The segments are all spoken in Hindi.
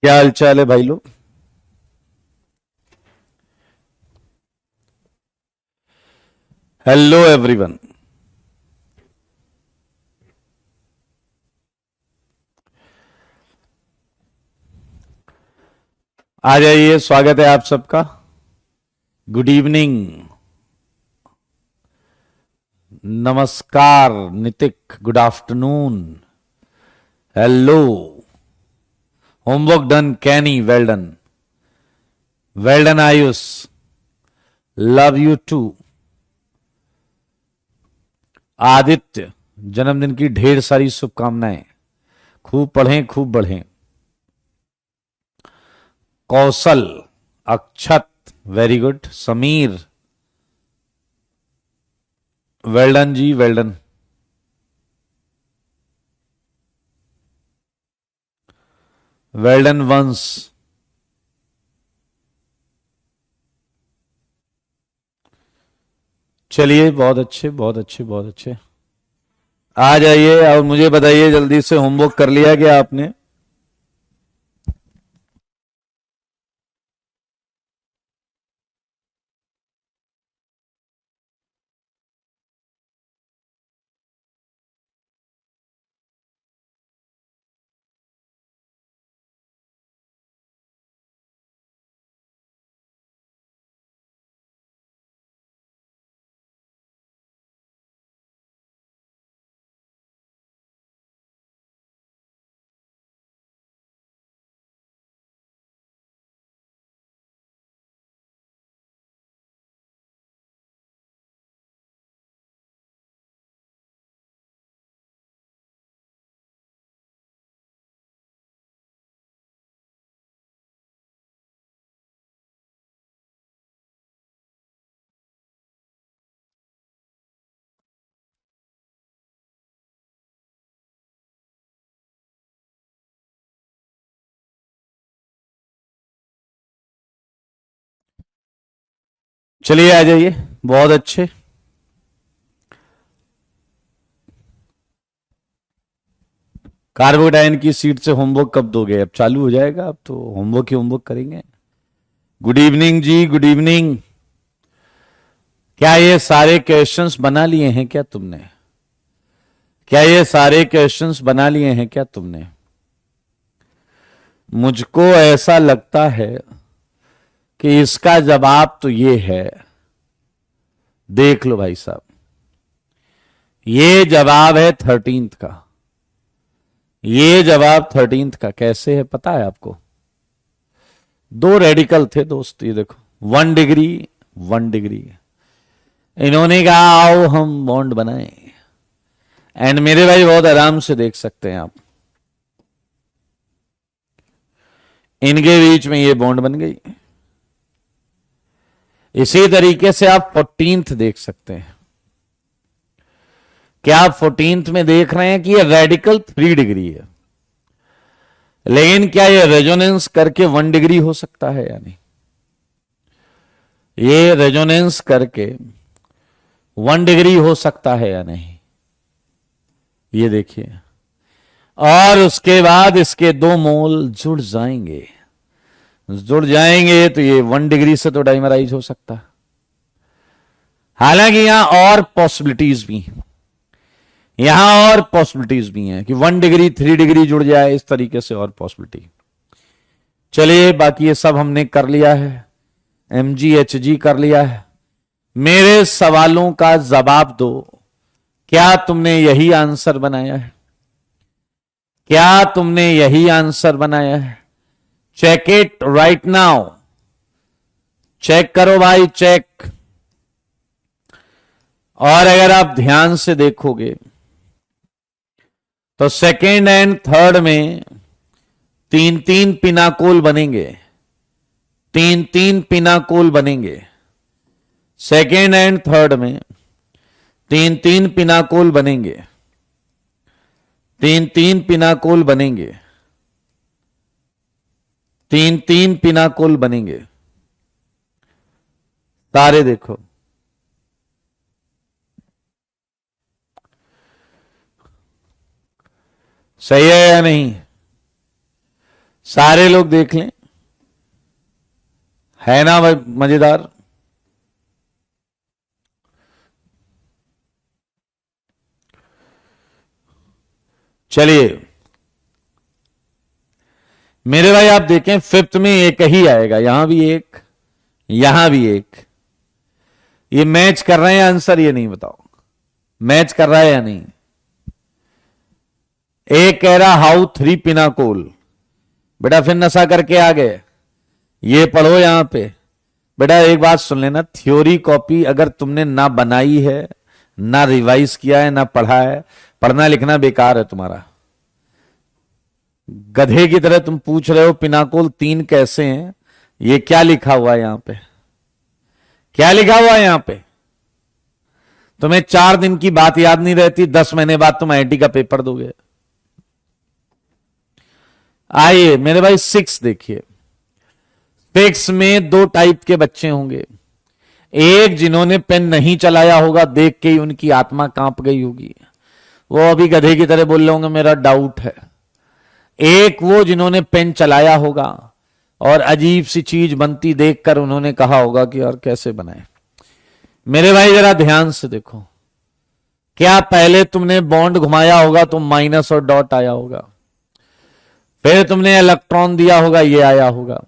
क्या हाल चाल है भाई लोग। Hello everyone. आ जाइए, स्वागत है आप सबका। Good evening. नमस्कार Nitik, good afternoon. Hello. Homework done Kenny, well done. Well done Ayush, love you too. Aditya, जन्मदिन की ढेर सारी शुभकामनाएं। खूब पढ़ें, खूब बढ़ें। Kaushal, Akshat, very good. Sameer, well done ji, well done. Well done Vansh. चलिए, बहुत अच्छे, बहुत अच्छे, बहुत अच्छे। आ जाइए और मुझे बताइए जल्दी से, होमवर्क कर लिया क्या आपने? चलिए आ जाइए, बहुत अच्छे। कार्बोडाइन की सीट से होमवर्क कब दोगे? अब चालू हो जाएगा, अब तो होमवर्क ही होमवर्क करेंगे। गुड इवनिंग जी, गुड इवनिंग। क्या ये सारे क्वेश्चंस बना लिए हैं क्या तुमने? क्या ये सारे क्वेश्चंस बना लिए हैं क्या तुमने? मुझको ऐसा लगता है कि इसका जवाब तो ये है। देख लो भाई साहब, ये जवाब है 13th का। ये जवाब 13th का कैसे है पता है आपको? दो रेडिकल थे दोस्त, ये देखो, 1 डिग्री, 1 डिग्री। इन्होंने कहा आओ हम बॉन्ड बनाएं। एंड मेरे भाई बहुत आराम से देख सकते हैं आप, इनके बीच में ये बॉन्ड बन गई। इसी तरीके से आप 14th देख सकते हैं। क्या आप 14th में देख रहे हैं कि ये रेडिकल 3 डिग्री है, लेकिन क्या ये रेजोनेंस करके 1 डिग्री हो सकता है या नहीं? ये रेजोनेंस करके 1 डिग्री हो सकता है या नहीं? ये देखिए। और उसके बाद इसके दो मोल जुड़ जाएंगे। जुड़ जाएंगे तो ये 1 डिग्री से तो डाइमराइज हो सकता है। हालांकि यहां और पॉसिबिलिटीज भी हैं, यहां और पॉसिबिलिटीज भी हैं कि 1 डिग्री 3 डिग्री जुड़ जाए, इस तरीके से और पॉसिबिलिटी। चलिए, बाकी ये सब हमने कर लिया है, MGHG कर लिया है। मेरे सवालों का जवाब दो। क्या तुमने यही आंसर बनाया है? क्या तुमने यही आंसर बनाया है? Check it right now. Check करो भाई, चेक। और अगर आप ध्यान से देखोगे तो सेकेंड एंड थर्ड में तीन तीन पिनाकोल बनेंगे। तीन तीन पिनाकोल बनेंगे। सेकेंड एंड थर्ड में तीन तीन पिनाकोल बनेंगे। तीन तीन पिनाकोल बनेंगे। तीन तीन पिनाकोल बनेंगे। तारे देखो। सही है या नहीं? सारे लोग देख लें, है ना भाई मजेदार। चलिए मेरे भाई आप देखें, फिफ्थ में एक ही आएगा, यहां भी एक, यहां भी एक। ये मैच कर रहे हैं आंसर, ये नहीं बताओ मैच कर रहा है या नहीं। एक कह रहा हाउ 3 पिनाकोल, बेटा फिर नशा करके आ गए। ये पढ़ो यहां पे बेटा, एक बात सुन लेना, थ्योरी कॉपी अगर तुमने ना बनाई है, ना रिवाइज किया है, ना पढ़ा है, पढ़ना लिखना बेकार है तुम्हारा। गधे की तरह तुम पूछ रहे हो पिनाकोल 3 कैसे हैं, ये क्या लिखा हुआ है यहां पे, क्या लिखा हुआ है यहां पे। तुम्हें 4 दिन की बात याद नहीं रहती, 10 महीने बाद तुम आईआईटी का पेपर दोगे। आइए मेरे भाई 6 देखिए। 6 में 2 टाइप के बच्चे होंगे, एक जिन्होंने पेन नहीं चलाया होगा, देख के ही उनकी आत्मा कांप गई होगी, वो अभी गधे की तरह बोल रहे होंगे मेरा डाउट है। एक वो जिन्होंने पेन चलाया होगा और अजीब सी चीज बनती देखकर उन्होंने कहा होगा कि यार कैसे बनाए। मेरे भाई जरा ध्यान से देखो, क्या पहले तुमने बॉन्ड घुमाया होगा तो माइनस और डॉट आया होगा, फिर तुमने इलेक्ट्रॉन दिया होगा, ये आया होगा।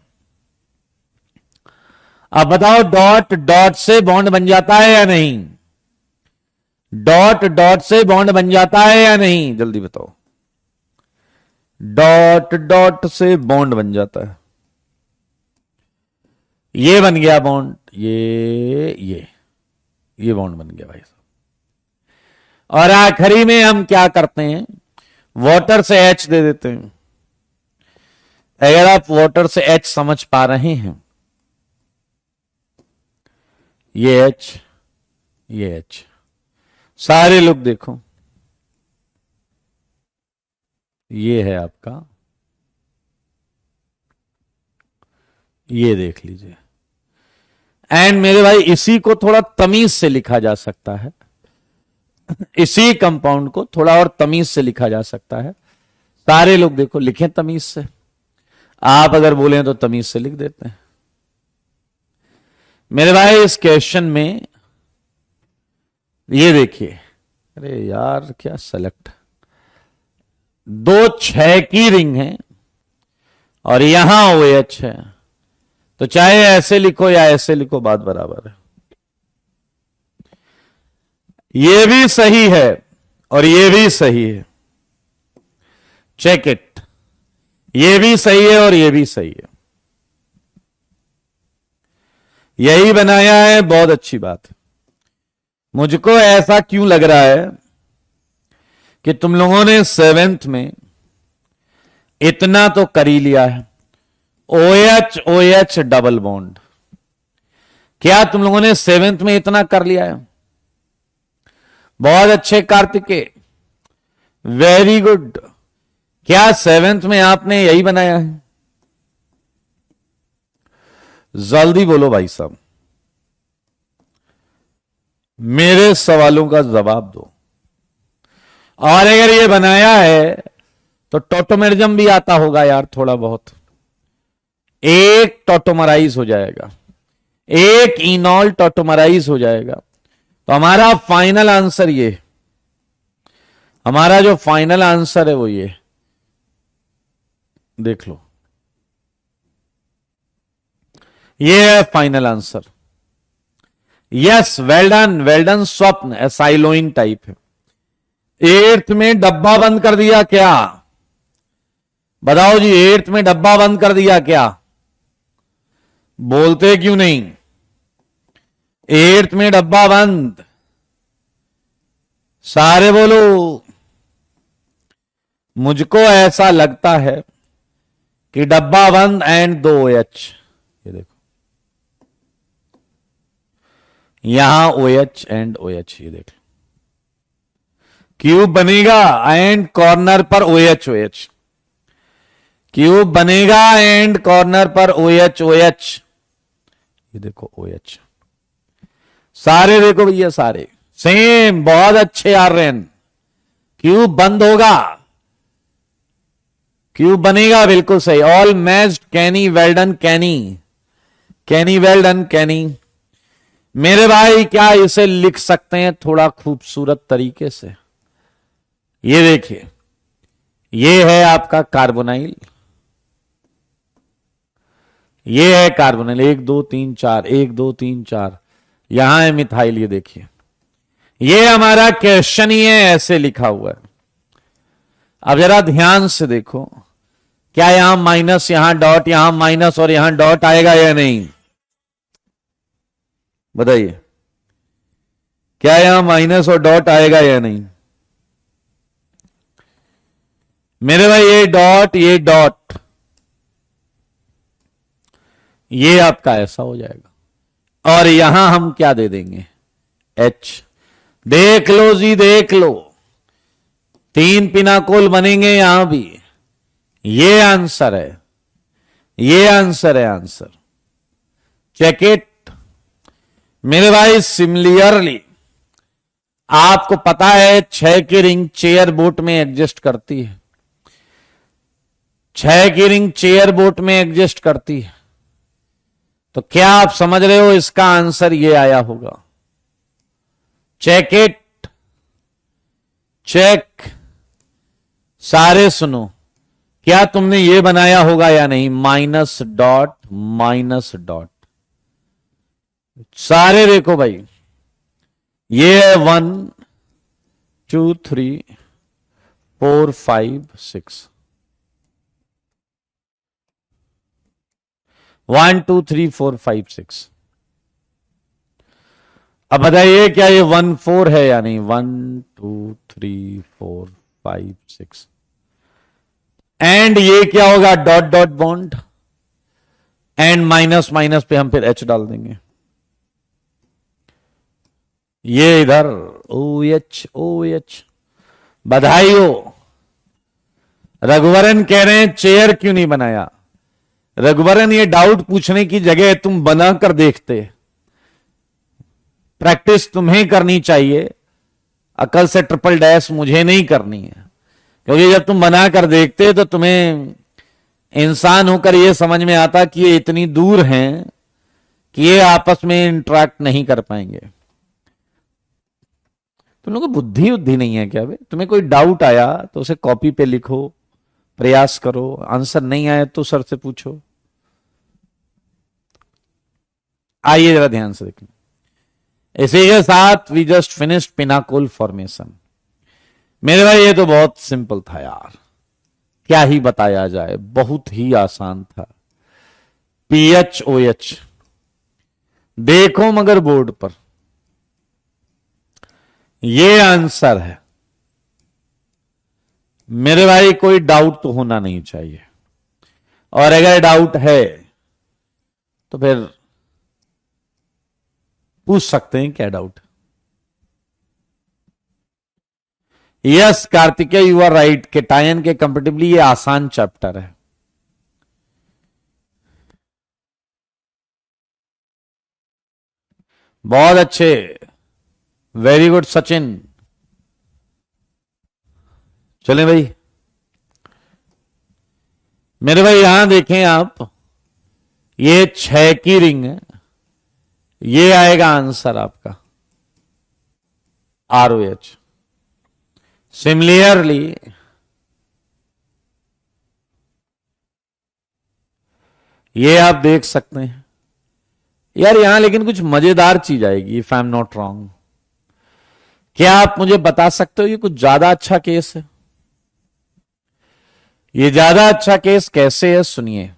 अब बताओ डॉट डॉट से बॉन्ड बन जाता है या नहीं, डॉट डॉट से बॉन्ड बन जाता है या नहीं, जल्दी बताओ। डॉट डॉट से बॉन्ड बन जाता है, ये बन गया बॉन्ड, ये बॉन्ड बन गया भाई साहब। और आखिरी में हम क्या करते हैं, वाटर से एच दे देते हैं। अगर आप वाटर से एच समझ पा रहे हैं, ये एच, ये एच, सारे लोग देखो, ये है आपका, ये देख लीजिए। एंड मेरे भाई इसी को थोड़ा तमीज से लिखा जा सकता है, इसी कंपाउंड को थोड़ा और तमीज से लिखा जा सकता है। सारे लोग देखो लिखें तमीज से, आप अगर बोले तो तमीज से लिख देते हैं। मेरे भाई इस क्वेश्चन में ये देखिए, अरे यार क्या सेलेक्ट, 2 6 की रिंग है और यहां OH है, तो चाहे ऐसे लिखो या ऐसे लिखो बात बराबर है। ये भी सही है और ये भी सही है, चेक इट, ये भी सही है और ये भी सही है, यही बनाया है, बहुत अच्छी बात है। मुझको ऐसा क्यों लग रहा है कि तुम लोगों ने 7th में इतना तो कर ही लिया है, OH OH डबल बॉन्ड, क्या तुम लोगों ने 7th में इतना कर लिया है? बहुत अच्छे कार्तिकेय, वेरी गुड। क्या 7th में आपने यही बनाया है? जल्दी बोलो भाई साहब, मेरे सवालों का जवाब दो। और अगर ये बनाया है तो टॉटोमेरिज्म भी आता होगा यार थोड़ा बहुत, एक टॉटोमराइज हो जाएगा, एक इनॉल टॉटोमराइज हो जाएगा। तो हमारा फाइनल आंसर ये, हमारा जो फाइनल आंसर है वो ये देख लो, ये है final answer. Yes, well done, well done स्वप्न, एसाइलोइन टाइप है। 8th में डब्बा बंद कर दिया क्या? बताओ जी, 8th में डब्बा बंद कर दिया क्या? बोलते क्यों नहीं? 8th में डब्बा बंद, सारे बोलो। मुझको ऐसा लगता है कि डब्बा बंद एंड 2 OH, ये देखो यहां OH एंड OH, ये देख लो, क्यूब बनेगा एंड कॉर्नर पर OH OH, क्यूब बनेगा एंड कॉर्नर पर OH OH, ये देखो OH, सारे देखो भैया, सारे सेम, बहुत अच्छे आर्यन। क्यूब बंद होगा, क्यूब बनेगा, बिल्कुल सही। ऑल मैच्ड, कैनी, वेल डन, कैनी, कैनी, वेल डन, कैनी। मेरे भाई क्या इसे लिख सकते हैं थोड़ा खूबसूरत तरीके से? ये देखिए, ये है आपका कार्बोनाइल, ये है कार्बोनाइल, 1 2 3 4, 1 2 3 4, यहां है मिथाइल। ये देखिए, ये हमारा क्वेश्चन ही है, ऐसे लिखा हुआ है। अब जरा ध्यान से देखो, क्या यहां माइनस, यहां डॉट, यहां माइनस और यहां डॉट आएगा या नहीं? बताइए, क्या यहां माइनस और डॉट आएगा या नहीं? मेरे भाई ये डॉट, ये डॉट, ये आपका ऐसा हो जाएगा। और यहां हम क्या दे देंगे? H। देख लो जी, देख लो, 3 पिनाकोल बनेंगे यहां भी। ये आंसर है, ये आंसर है, आंसर। चेक इट मेरे भाई। सिमिलरली आपको पता है 6 की रिंग चेयर बोट में एग्जिस्ट करती है, 6 की रिंग चेयर बोट में एग्जिस्ट करती है। तो क्या आप समझ रहे हो इसका आंसर ये आया होगा? Check it, check. सारे सुनो, क्या तुमने ये बनाया होगा या नहीं? Minus dot, minus dot. सारे देखो भाई, ये है 1 2 3 4 5 6, 1 2 3 4 5 6। अब बताइए, क्या ये 1 4 है या नहीं? 1 2 3 4 5 6। एंड ये क्या होगा? Dot dot bond, and minus minus पे हम फिर एच डाल देंगे। ये इधर OH, OH। बधाई हो। रघुवरन कह रहे हैं चेयर क्यों नहीं बनाया? रघुवरन, ये डाउट पूछने की जगह तुम बनाकर देखते। प्रैक्टिस तुम्हें करनी चाहिए, अकल से ट्रिपल डैश मुझे नहीं करनी है। क्योंकि जब तुम बनाकर देखते तो तुम्हें इंसान होकर यह समझ में आता कि ये इतनी दूर हैं कि ये आपस में इंटरेक्ट नहीं कर पाएंगे। तुम लोगों को बुद्धि नहीं है क्या बे? तुम्हें कोई डाउट आया तो उसे कॉपी पे लिखो, प्रयास करो, आंसर नहीं आया तो सर से पूछो। आइए जरा ध्यान से देखें। इसी के साथ we just finished pinacol formation. मेरे भाई ये तो बहुत सिंपल था यार, क्या ही बताया जाए, बहुत ही आसान था। PHOH देखो मगर बोर्ड पर, ये आंसर है। मेरे भाई कोई डाउट तो होना नहीं चाहिए, और अगर डाउट है तो फिर पूछ सकते हैं क्या doubt. Yes Kartikeya, you are right. Cation के कंपेटिबली ये आसान चैप्टर है। बहुत अच्छे, वेरी गुड सचिन। चलें भाई, मेरे भाई यहां देखें आप, ये 6 की रिंग है, ये आएगा आंसर आपका ROH। सिमिलरली ये आप देख सकते हैं यार यहां, लेकिन कुछ मजेदार चीज आएगी if I am not wrong. क्या आप मुझे बता सकते हो ये कुछ ज्यादा अच्छा केस है? ये ज्यादा अच्छा केस कैसे है? सुनिए।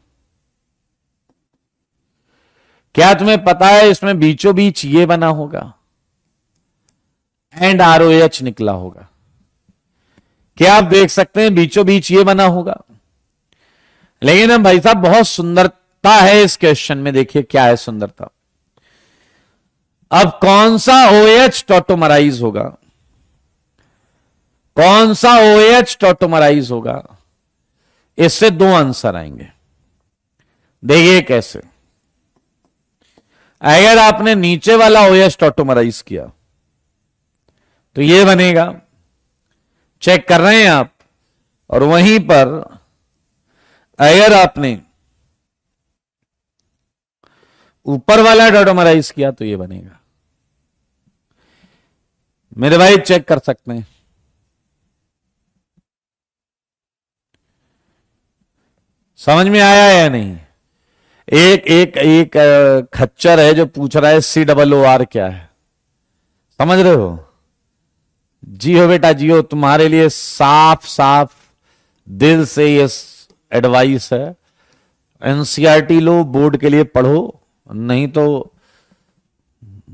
क्या तुम्हें पता है इसमें बीचों बीच ये बना होगा एंड ROH निकला होगा? क्या आप देख सकते हैं बीचों बीच ये बना होगा? लेकिन हम भाई साहब, बहुत सुंदरता है इस क्वेश्चन में। देखिए क्या है सुंदरता। अब कौन सा OH टॉटोमराइज होगा? कौन सा OH टॉटोमराइज होगा? इससे 2 आंसर आएंगे। देखिए कैसे। अगर आपने नीचे वाला OH टॉटोमराइज किया तो ये बनेगा, चेक कर रहे हैं आप, और वहीं पर अगर आपने ऊपर वाला डोडोमराइज किया तो ये बनेगा। मेरे भाई चेक कर सकते हैं। समझ में आया या नहीं? एक एक एक खच्चर है जो पूछ रहा है COOR क्या है। समझ रहे हो? जी हो बेटा, जी हो। तुम्हारे लिए साफ साफ दिल से ये एडवाइस है, एनसीईआरटी लो, बोर्ड के लिए पढ़ो, नहीं तो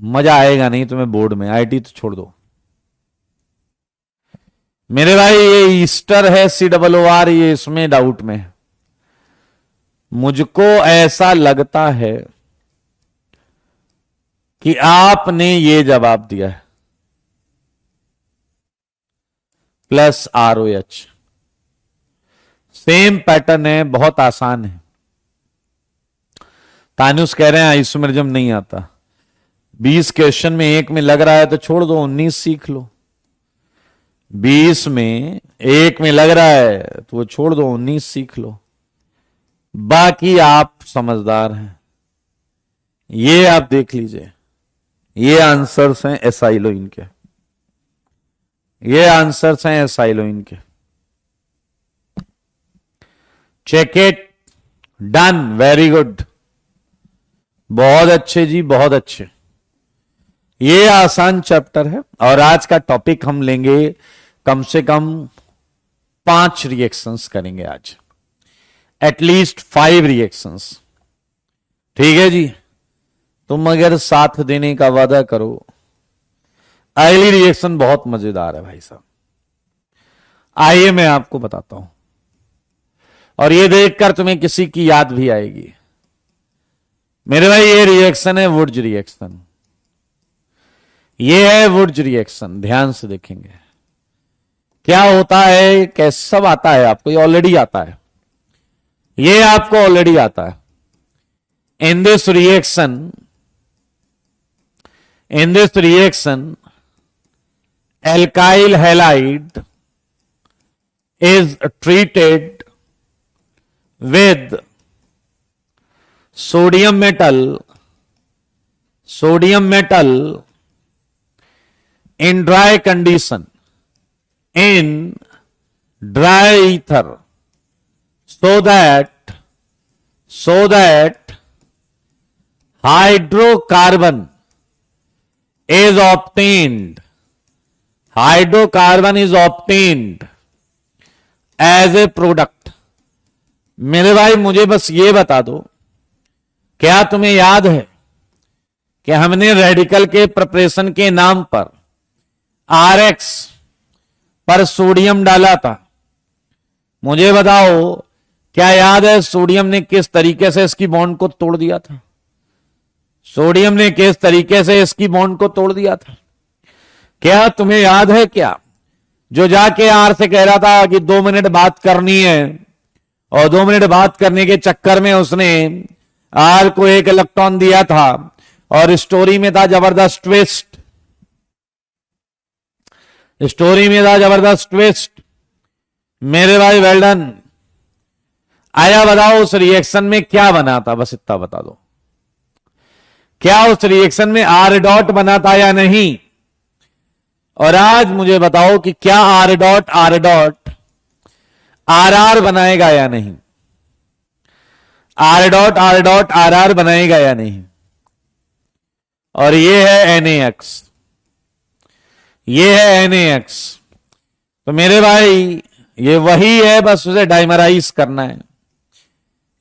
मजा आएगा नहीं तुम्हें बोर्ड में। आईटी तो छोड़ दो मेरे भाई। ये ईस्टर है COOR, ये इसमें डाउट में है। मुझको ऐसा लगता है कि आपने ये जवाब दिया है +ROH। सेम पैटर्न है, बहुत आसान है। तानुस कह रहे हैं आइसोमेरिज्म नहीं आता। 20 क्वेश्चन में एक में लग रहा है तो छोड़ दो, 19 सीख लो। 20 में एक में लग रहा है तो वो छोड़ दो, 19 सीख लो। बाकी आप समझदार हैं। ये आप देख लीजिए, ये आंसर्स हैं एसाइलोइन के, ये आंसर्स हैं एसाइलोइन के। Check it, done, very good, बहुत अच्छे जी, बहुत अच्छे। ये आसान चैप्टर है और आज का टॉपिक हम लेंगे कम से कम 5 रिएक्शंस करेंगे आज, एटलीस्ट 5 रिएक्शंस। ठीक है जी? तुम अगर साथ देने का वादा करो। अगली रिएक्शन बहुत मजेदार है भाई साहब, आइए मैं आपको बताता हूं, और ये देखकर तुम्हें किसी की याद भी आएगी। मेरे भाई ये रिएक्शन है वुड्स रिएक्शन। ये है वुड्स रिएक्शन, ध्यान से देखेंगे क्या होता है, कैसे सब आता है आपको, ये ऑलरेडी आता है, ये आपको ऑलरेडी आता है। In this reaction alkyl halide is treated with sodium metal in dry condition, in dry ether, so that hydrocarbon is obtained as a product। मेरे भाई मुझे बस ये बता दो, क्या तुम्हें याद है कि हमने रेडिकल के प्रिपरेशन के नाम पर RX पर सोडियम डाला था? मुझे बताओ, क्या याद है सोडियम ने किस तरीके से इसकी बॉन्ड को तोड़ दिया था? सोडियम ने किस तरीके से इसकी बॉन्ड को तोड़ दिया था? क्या तुम्हें याद है क्या? जो जाके आर से कह रहा था कि 2 मिनट बात करनी है, और 2 मिनट बात करने के चक्कर में उसने आर को 1 इलेक्ट्रॉन दिया था, और स्टोरी में था जबरदस्त ट्विस्ट, मेरे भाई वेल डन। आया बताओ उस रिएक्शन में क्या बना था, बस इतना बता दो। क्या उस रिएक्शन में R डॉट बना था या नहीं? और आज मुझे बताओ कि क्या R डॉट RR बनाएगा या नहीं? R डॉट RR बनाएगा या नहीं? और ये है NaX, ये है NaX। तो मेरे भाई ये वही है, बस उसे डाइमराइज करना है।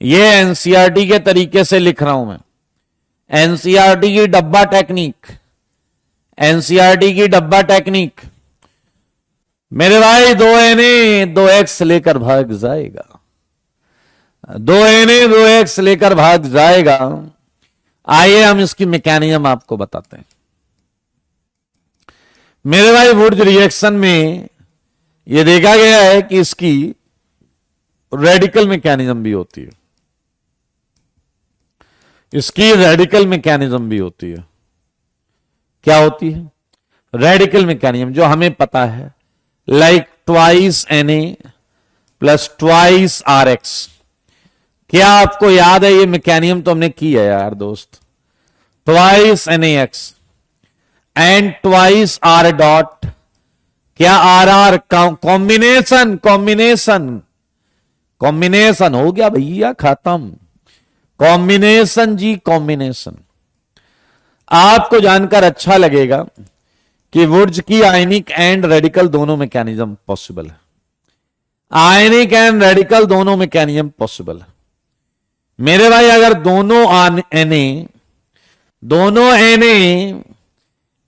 ये एनसीईआरटी के तरीके से लिख रहा हूं मैं, एनसीईआरटी की डब्बा टेक्निक, एनसीईआरटी की डब्बा टेक्निक। मेरे भाई 2Na 2X लेकर भाग जाएगा, 2Na 2X लेकर भाग जाएगा। आइए हम इसकी मैकेनिज्म आपको बताते हैं। मेरे भाई वुड्स रिएक्शन में यह देखा गया है कि इसकी रेडिकल मैकेनिज्म भी होती है, इसकी रेडिकल मैकेनिज्म भी होती है। क्या होती है रेडिकल मैकेनिज्म? जो हमें पता है, लाइक 2Na + 2RX क्या आपको याद है ये मैकेनिज्म तो हमने की है यार दोस्त, twice NaX and twice R dot, क्या RR कॉम्बिनेशन कॉम्बिनेशन कॉम्बिनेशन हो गया भैया खत्म, कॉम्बिनेशन जी कॉम्बिनेशन। आपको जानकर अच्छा लगेगा कि वुर्ज की आयनिक एंड रेडिकल दोनों मैकेनिज्म पॉसिबल है, आयनिक एंड रेडिकल दोनों मैकेनिज्म पॉसिबल है मेरे भाई। अगर दोनों Na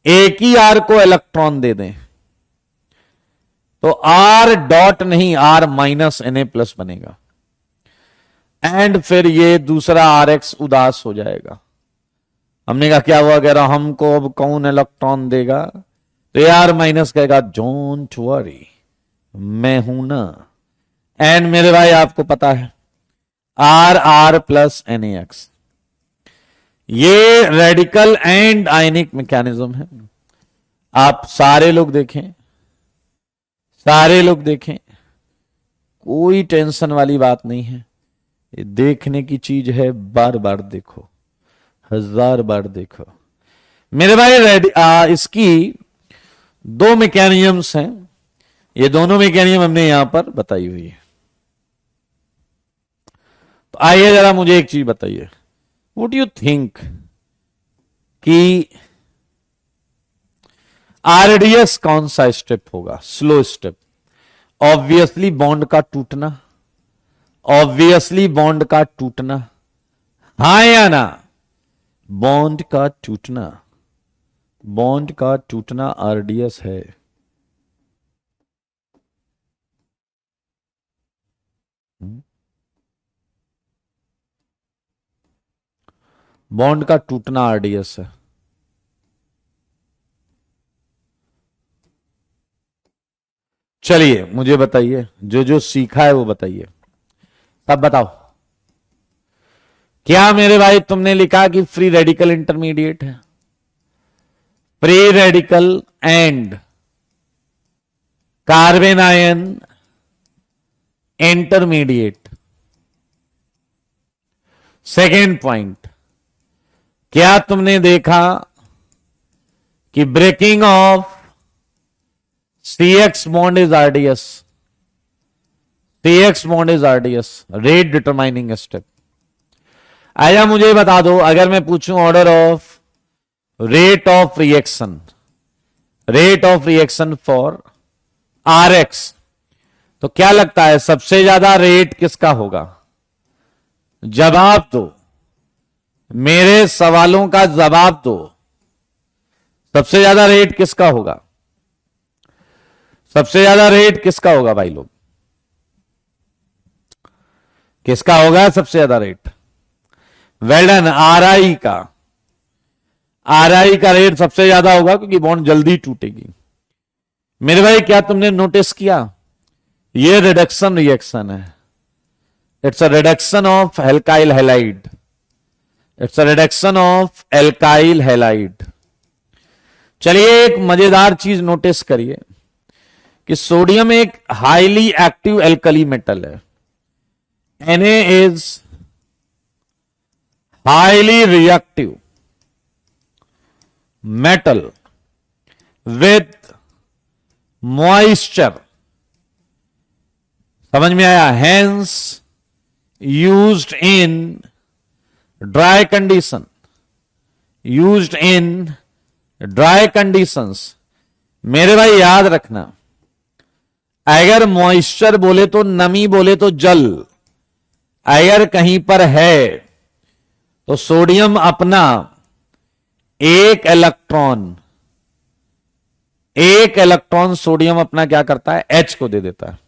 एक ही R को इलेक्ट्रॉन दे दें तो R डॉट नहीं R माइनस Na प्लस बनेगा, एंड फिर ये दूसरा RX उदास हो जाएगा। हमने कहा क्या हुआ, अगर हमको अब कौन इलेक्ट्रॉन देगा, तो यार माइनस कहेगा डोंट वरी मैं हूं ना। एंड मेरे भाई आपको पता है R प्लस NaX ये रेडिकल एंड आयनिक मैकेनिज्म है। आप सारे लोग देखें, सारे लोग देखें, कोई टेंशन वाली बात नहीं है, ये देखने की चीज है, बार बार देखो, हजार बार देखो मेरे भाई। इसकी दो मैकेनिज्म्स हैं, ये दोनों मैकेनिज्म हमने यहां पर बताई हुई है। तो आइए जरा मुझे एक चीज बताइए, वुड यू थिंक कि RDS कौन सा स्टेप होगा, स्लो स्टेप? ऑब्वियसली बॉन्ड का टूटना, ऑब्वियसली बॉन्ड का टूटना, हाँ या ना? बॉन्ड का टूटना, बॉन्ड का टूटना RDS है। बॉन्ड का टूटना RDS है। चलिए मुझे बताइए, जो जो सीखा है वो बताइए, तब बताओ। क्या मेरे भाई तुमने लिखा कि फ्री रेडिकल इंटरमीडिएट है? Free radical and carbon ion intermediate. Second point, क्या तुमने देखा कि breaking of CX bond is RDS, CX bond is RDS, rate determining step। आया मुझे बता दो, अगर मैं पूछूं order of rate of reaction, rate of reaction for RX, तो क्या लगता है सबसे ज्यादा रेट किसका होगा? जवाब दो, मेरे सवालों का जवाब दो, सबसे ज्यादा रेट किसका होगा? सबसे ज्यादा रेट किसका होगा भाई लोग, किसका होगा सबसे ज्यादा रेट? वेल डन, RI का, RI का रेट सबसे ज्यादा होगा क्योंकि बॉन्ड जल्दी टूटेगी। मेरे भाई क्या तुमने नोटिस किया, ये रिडक्शन रिएक्शन है, it's a reduction of alkyl halide, it's a reduction of alkyl halide. चलिए एक मजेदार चीज नोटिस करिए कि सोडियम एक हाईली एक्टिव एल्कली मेटल है, Na is highly reactive metal with moisture, समझ में आया? Hence used in dry condition, used in dry conditions. मेरे भाई याद रखना, अगर मॉइस्चर बोले तो नमी, बोले तो जल, अगर कहीं पर है तो सोडियम अपना एक इलेक्ट्रॉन सोडियम अपना क्या करता है, H को दे देता है,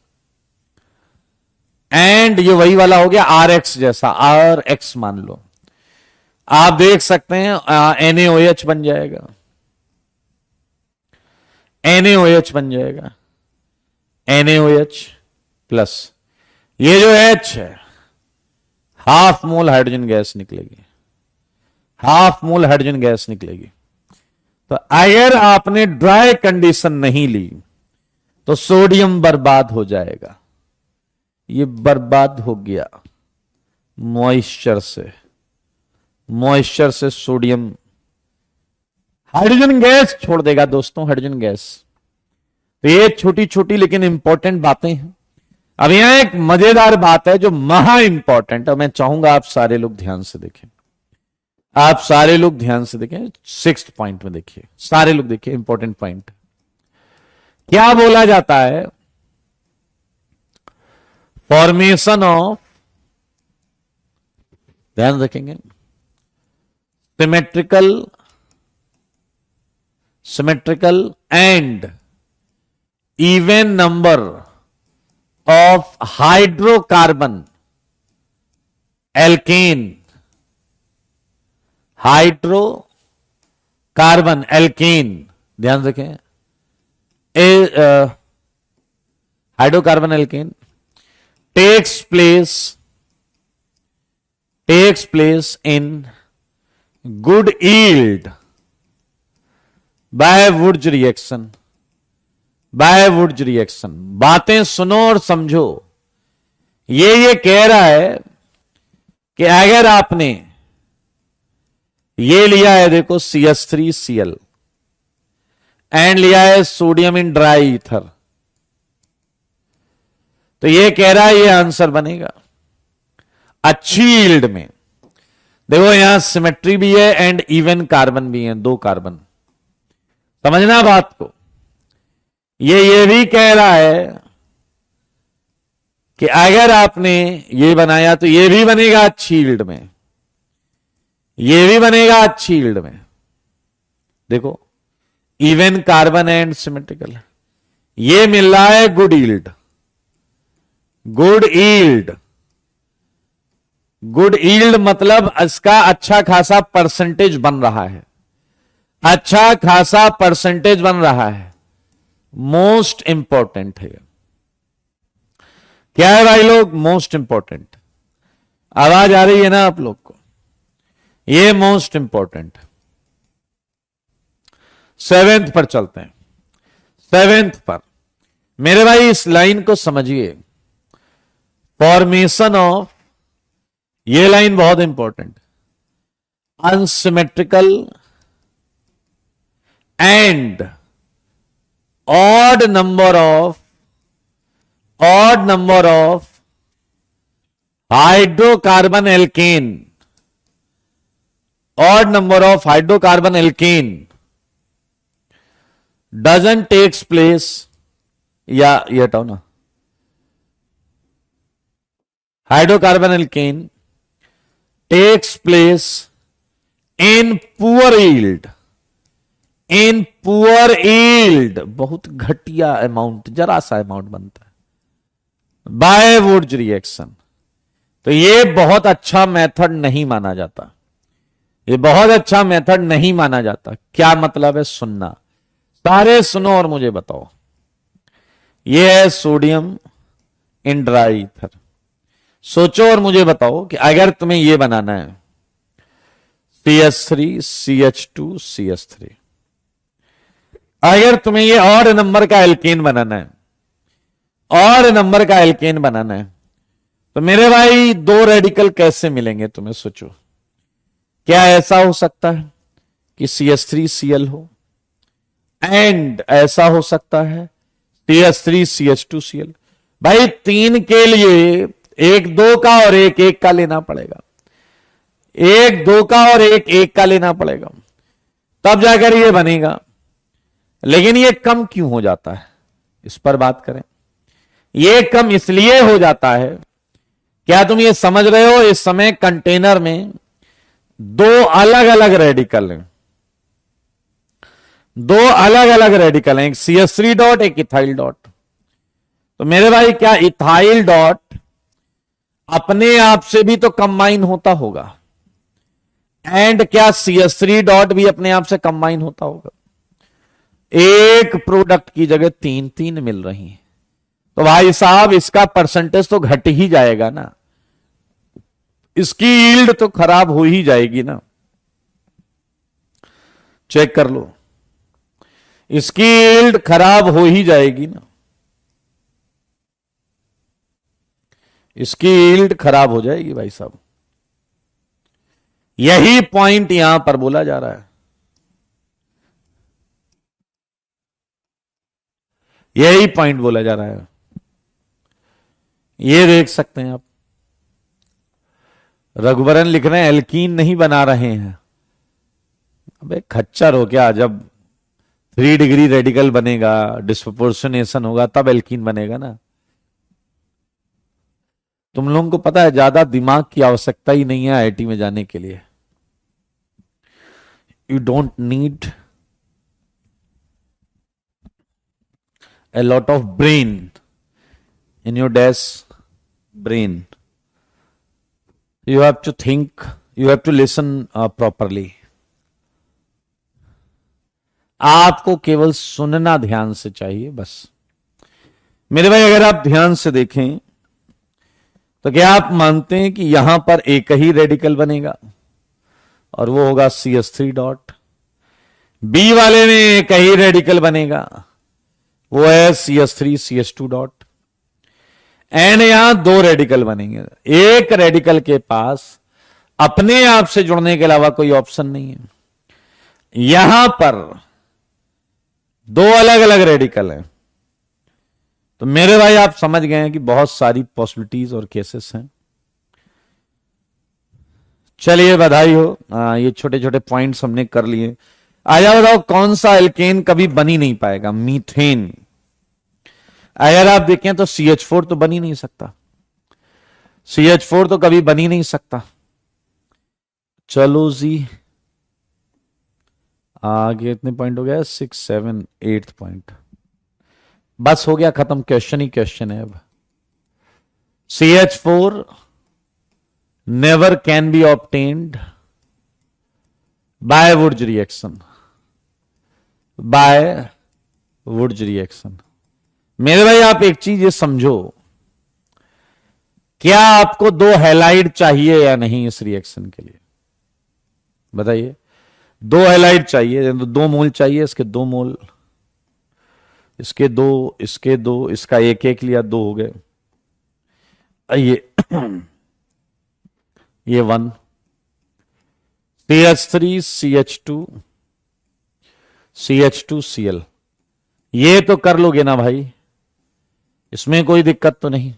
एंड ये वही वाला हो गया RX जैसा, RX मान लो, आप देख सकते हैं NaOH बन जाएगा, NaOH बन जाएगा, NaOH प्लस ये जो H है, हाफ मोल हाइड्रोजन गैस निकलेगी, हाफ मोल हाइड्रोजन गैस निकलेगी। तो अगर आपने ड्राई कंडीशन नहीं ली तो सोडियम बर्बाद हो जाएगा, ये बर्बाद हो गया, मॉइस्चर से सोडियम, हाइड्रोजन गैस छोड़ देगा दोस्तों, हाइड्रोजन गैस। तो ये छोटी छोटी लेकिन इंपॉर्टेंट बातें हैं। अब यहां एक मजेदार बात है जो महा इंपॉर्टेंट है, मैं चाहूंगा आप सारे लोग ध्यान से देखें, आप सारे लोग ध्यान से देखें। 6th पॉइंट में देखिए, सारे लोग देखिए, इंपॉर्टेंट पॉइंट क्या बोला जाता है। फॉर्मेशन ऑफ, ध्यान रखेंगे, symmetrical and even number of hydrocarbon alkane, hydrocarbon alkane, ध्यान रखें, hydrocarbon alkane takes place in good yield by Wurtz reaction, बातें सुनो और समझो। ये कह रहा है कि अगर आपने ये लिया है, देखो CH3Cl एंड लिया है सोडियम इन ड्राई ईथर, तो ये कह रहा है ये आंसर बनेगा अच्छी यील्ड में। देखो यहां सिमेट्री भी है एंड इवन कार्बन भी है, 2 कार्बन, समझना बात को। ये भी कह रहा है कि अगर आपने ये बनाया तो ये भी बनेगा अच्छी यील्ड में, ये भी बनेगा अच्छी यील्ड में। देखो इवन कार्बन एंड सिमेट्रिकल, ये मिल रहा है गुड यील्ड, गुड यील्ड मतलब इसका अच्छा खासा परसेंटेज बन रहा है, अच्छा खासा परसेंटेज बन रहा है। मोस्ट इंपॉर्टेंट है, क्या है भाई लोग, मोस्ट इंपॉर्टेंट। आवाज आ रही है ना आप लोग को, ये मोस्ट इंपॉर्टेंट। 7th पर चलते हैं, 7th पर मेरे भाई इस लाइन को समझिए, फॉर्मेशन ऑफ, ये लाइन बहुत important, unsymmetrical and odd number of hydrocarbon alkane, odd number of hydrocarbon alkane doesn't takes place, या ये हटाओ ना, hydrocarbon alkane takes place in poor yield, बहुत घटिया अमाउंट, जरा सा अमाउंट बनता है बाय वुर्ट्ज रिएक्शन। तो ये बहुत अच्छा मेथड नहीं माना जाता, ये बहुत अच्छा मेथड नहीं माना जाता। क्या मतलब है, सुनना, सारे सुनो और मुझे बताओ। ये है सोडियम इन ड्राई ईथर, सोचो और मुझे बताओ कि अगर तुम्हें यह बनाना है CH3 CH2 CH3, अगर तुम्हें यह ऑड नंबर का एल्केन बनाना है, ऑड नंबर का एल्केन बनाना है, तो मेरे भाई 2 रेडिकल कैसे मिलेंगे तुम्हें, सोचो। क्या ऐसा हो सकता है कि CH3Cl हो, एंड ऐसा हो सकता है CH3 CH2Cl। भाई 3 के लिए 1 2 का और 1 1 का लेना पड़ेगा, 1 2 का और 1 1 का लेना पड़ेगा, तब जाकर ये बनेगा। लेकिन ये कम क्यों हो जाता है, इस पर बात करें। ये कम इसलिए हो जाता है, क्या तुम ये समझ रहे हो, इस समय कंटेनर में 2 अलग अलग रेडिकल हैं, 2 अलग अलग रेडिकल हैं, एक CH3 डॉट, एक इथाइल डॉट। तो मेरे भाई क्या इथाइल डॉट अपने आप से भी तो कंबाइन होता होगा, एंड क्या CH3 डॉट भी अपने आप से कंबाइन होता होगा। एक प्रोडक्ट की जगह 3 3 मिल रही हैं, तो भाई साहब इसका परसेंटेज तो घट ही जाएगा ना, इसकी यील्ड तो खराब हो ही जाएगी ना। चेक कर लो, इसकी यील्ड खराब हो ही जाएगी ना, इसकी यील्ड खराब हो जाएगी भाई साहब। यही पॉइंट यहां पर बोला जा रहा है, यही पॉइंट बोला जा रहा है। ये देख सकते हैं आप, रघुवरन लिख रहे हैं एल्कीन नहीं बना रहे हैं। अबे खच्चर हो क्या, जब 3 डिग्री रेडिकल बनेगा, डिस्प्रोपोर्शनेशन होगा, तब एल्कीन बनेगा ना। तुम लोगों को पता है ज्यादा दिमाग की आवश्यकता ही नहीं है आईआईटी में जाने के लिए। You don't need a lot of brain in your desk brain. You have to think, you have to listen properly. आपको केवल सुनना ध्यान से चाहिए बस। मेरे भाई अगर आप ध्यान से देखें तो क्या आप मानते हैं कि यहां पर एक ही रेडिकल बनेगा और वो होगा CH3 डॉट। बी वाले में एक ही रेडिकल बनेगा, वो है CH3 CH2 डॉट। एंड यहां 2 रेडिकल बनेंगे। एक रेडिकल के पास अपने आप से जुड़ने के अलावा कोई ऑप्शन नहीं है। यहां पर 2 अलग अलग रेडिकल हैं। तो मेरे भाई आप समझ गए हैं कि बहुत सारी पॉसिबिलिटीज और केसेस हैं। चलिए बधाई हो, ये छोटे छोटे पॉइंट्स हमने कर लिए। आया बताओ कौन सा एल्केन कभी बन ही नहीं पाएगा? मीथेन। अगर आप देखें तो CH4 तो बन ही नहीं सकता, CH4 तो कभी बन ही नहीं सकता। चलो जी आगे इतने पॉइंट हो गया, 6, 7, 8 पॉइंट, बस हो गया खत्म। क्वेश्चन ही क्वेश्चन है अब। CH4 never can be obtained by Wurtz reaction, by Wurtz reaction. मेरे भाई आप एक चीज ये समझो, क्या आपको 2 हैलाइड चाहिए या नहीं इस रिएक्शन के लिए? बताइए। 2 हैलाइड चाहिए, 2 मोल चाहिए, इसके 2 मोल, इसके 2, इसके 2, इसका 1 लिया, 2 हो गए। ये 1 CH3 CH2 CH2 Cl, ये तो कर लोगे ना भाई, इसमें कोई दिक्कत तो नहीं।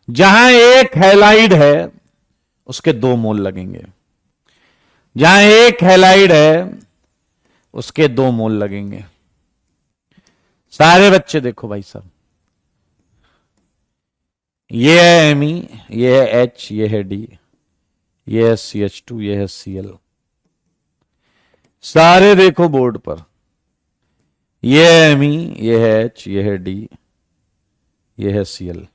जहां एक हैलाइड है उसके 2 मोल लगेंगे, जहां एक हैलाइड है उसके 2 मोल लगेंगे। सारे बच्चे देखो भाई साहब, ये है Me, ये है H, ये है D, ये है CH2, ये है Cl। सारे देखो बोर्ड पर, ये है Me, ये है H, ये है D, ये है Cl।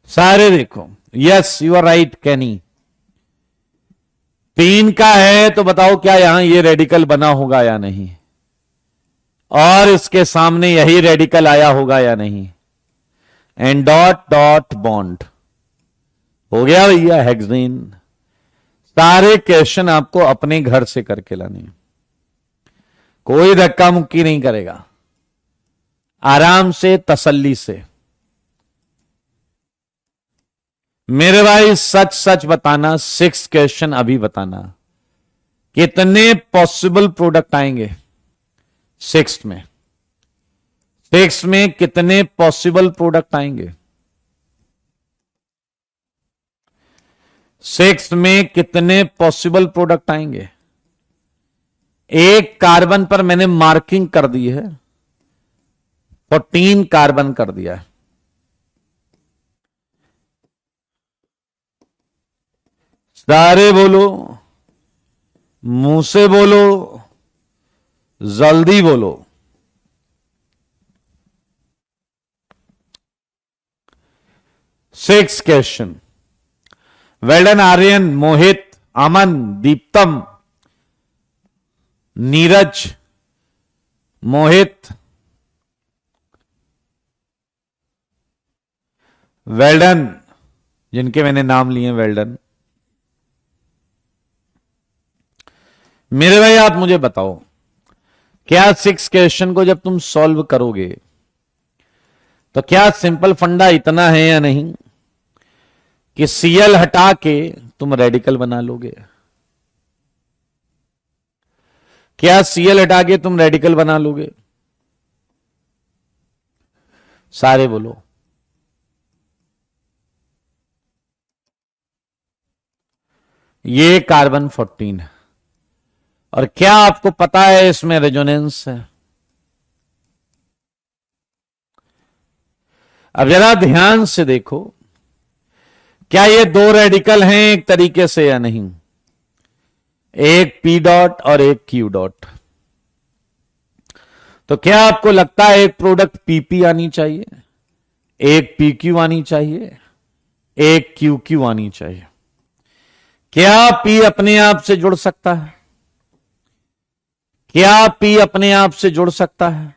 सारे देखो। यस यू आर राइट कैनी। 3 का है तो बताओ क्या यहां ये रेडिकल बना होगा या नहीं, और इसके सामने यही रेडिकल आया होगा या नहीं। एंड डॉट डॉट बॉन्ड हो गया भैया हेक्सेन। सारे क्वेश्चन आपको अपने घर से करके लाने, कोई धक्का मुक्की नहीं करेगा, आराम से तसल्ली से। मेरे भाई सच सच बताना, 6 क्वेश्चन अभी बताना, कितने पॉसिबल प्रोडक्ट आएंगे 6 में? 6 में कितने पॉसिबल प्रोडक्ट आएंगे? 6 में कितने पॉसिबल प्रोडक्ट आएंगे? एक कार्बन पर मैंने मार्किंग कर दी है, 14 कार्बन कर दिया है। सारे बोलो, मुंह से बोलो, जल्दी बोलो। Six question. वेल्डन, आर्यन, मोहित, अमन, दीप्तम, नीरज, मोहित, वेल्डन, जिनके मैंने नाम लिए वेल्डन। मेरे भाई आप मुझे बताओ, क्या 6 क्वेश्चन को जब तुम सॉल्व करोगे तो क्या सिंपल फंडा इतना है या नहीं कि Cl हटा के तुम रेडिकल बना लोगे? क्या Cl हटा के तुम रेडिकल बना लोगे? सारे बोलो। ये कार्बन 14 है। और क्या आपको पता है इसमें रेजोनेंस है? अब जरा ध्यान से देखो, क्या ये दो रेडिकल हैं एक तरीके से या नहीं? एक पी डॉट और एक क्यू डॉट। तो क्या आपको लगता है एक प्रोडक्ट पीपी आनी चाहिए, एक पी क्यू आनी चाहिए, एक क्यू क्यू आनी चाहिए? क्या पी अपने आप से जुड़ सकता है? क्या पी अपने आप से जुड़ सकता है?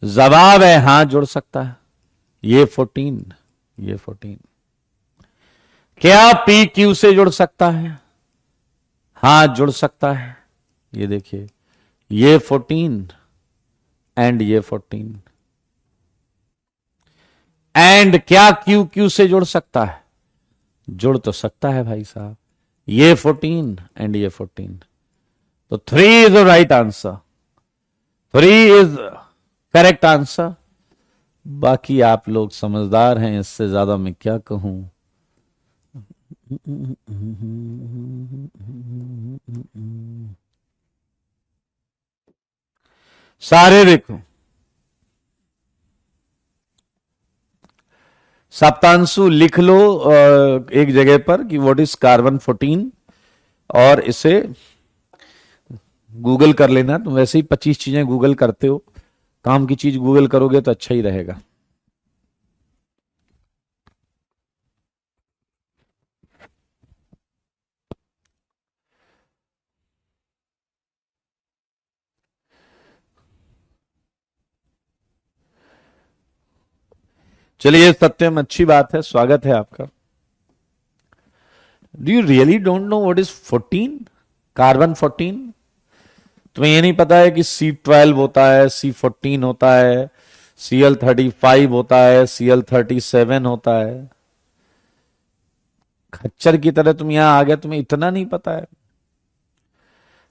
जवाब है हां, जुड़ सकता है। ये 14, ये 14। क्या पी क्यू से जुड़ सकता है? हां, जुड़ सकता है। ये देखिए, ये 14 एंड ये 14। एंड क्या क्यू क्यू से जुड़ सकता है? जुड़ तो सकता है भाई साहब। ये 14 एंड ये 14। तो 3 is the right answer. 3 is correct answer. बाकी आप लोग समझदार हैं, इससे ज्यादा मैं क्या कहूं। सारे देखो, सप्तांशु लिख लो एक जगह पर कि व्हाट इज कार्बन 14, और इसे गूगल कर लेना। तुम वैसे ही 25 चीजें गूगल करते हो, काम की चीज गूगल करोगे तो अच्छा ही रहेगा। चलिए सत्यम, अच्छी बात है, स्वागत है आपका। Do you really don't know what is 14, carbon 14? तुम्हें ये नहीं पता है कि C12 होता है, C14 होता है, Cl35 होता है, Cl37 होता है? खच्चर की तरह तुम यहां आ गए, तुम्हें इतना नहीं पता है?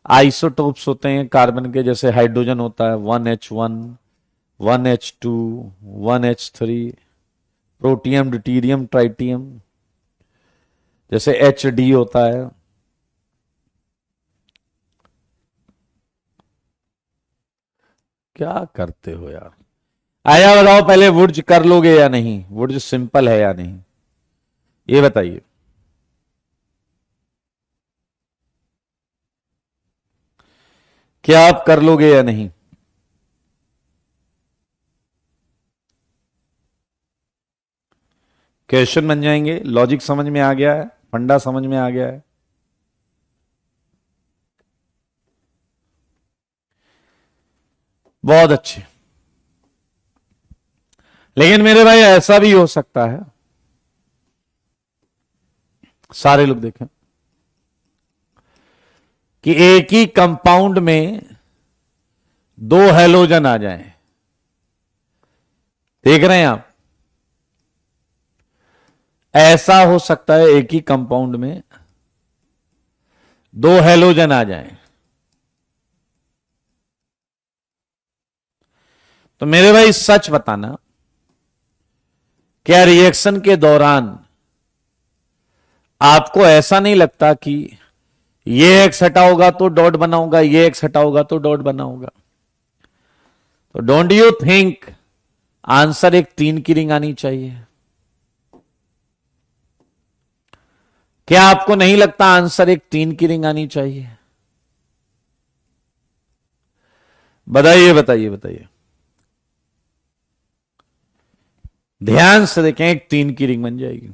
आइसोटोप्स होते हैं कार्बन के, जैसे हाइड्रोजन होता है 1H1, 1H2, 1H3, protium, deuterium, tritium, जैसे HD होता है। क्या करते हो यार? आया बताओ पहले, वुड्स कर लोगे या नहीं? वुड्स सिंपल है या नहीं, ये बताइए। क्या आप कर लोगे या नहीं? क्वेश्चन बन जाएंगे। लॉजिक समझ में आ गया है, फंडा समझ में आ गया है। बहुत अच्छे। लेकिन मेरे भाई ऐसा भी हो सकता है, सारे लोग देखें, कि एक ही कंपाउंड में दो हैलोजन आ जाएं। देख रहे हैं आप? ऐसा हो सकता है एक ही कंपाउंड में दो हैलोजन आ जाएं। तो मेरे भाई सच बताना, क्या रिएक्शन के दौरान आपको ऐसा नहीं लगता कि ये एक्स हटा होगा तो डॉट बना होगा, ये एक्स हटा होगा तो डॉट बना होगा? तो डोंट यू थिंक आंसर एक 3 की रिंग आनी चाहिए? क्या आपको नहीं लगता आंसर एक 3 की रिंग आनी चाहिए? बताइए बताइए बताइए, ध्यान से देखें, एक 3 की रिंग बन जाएगी।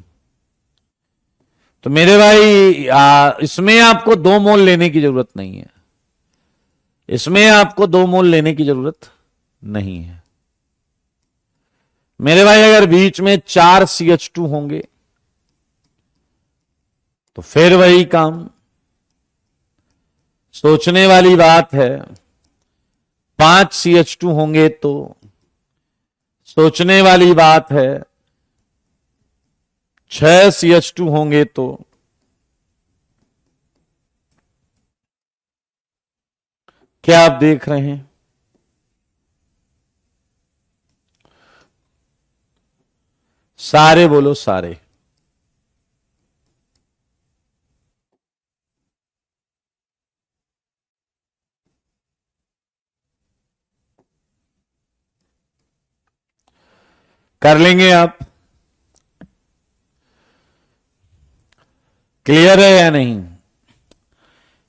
तो मेरे भाई इसमें आपको 2 मोल लेने की जरूरत नहीं है। इसमें आपको 2 मोल लेने की जरूरत नहीं है मेरे भाई। अगर बीच में 4 CH2 होंगे तो फिर वही काम। सोचने वाली बात है, 5 CH2 होंगे तो सोचने वाली बात है। 6 CH2 होंगे तो क्या आप देख रहे हैं? सारे बोलो, सारे। कर लेंगे आप? क्लियर है या नहीं?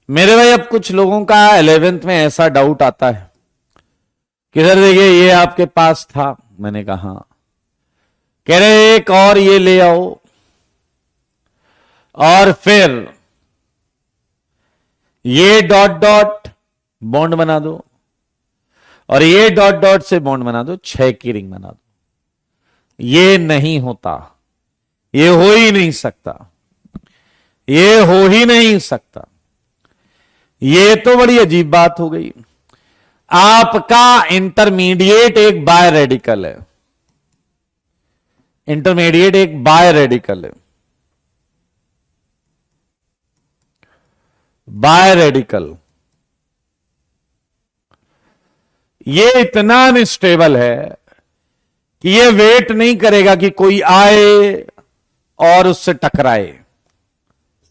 मेरे भाई अब कुछ लोगों का 11th में ऐसा डाउट आता है, किधर देखिए ये आपके पास था, मैंने कहा हाँ। कह रहे एक और ये ले आओ और फिर ये डॉट डॉट बॉन्ड बना दो और ये डॉट डॉट से बॉन्ड बना दो, 6 की रिंग बना दो। ये नहीं होता, ये हो ही नहीं सकता, ये हो ही नहीं सकता। ये तो बड़ी अजीब बात हो गई। आपका इंटरमीडिएट एक बाय रेडिकल है, इंटरमीडिएट एक बाय रेडिकल है, बाय रेडिकल। ये इतना अनस्टेबल है कि ये वेट नहीं करेगा कि कोई आए और उससे टकराए।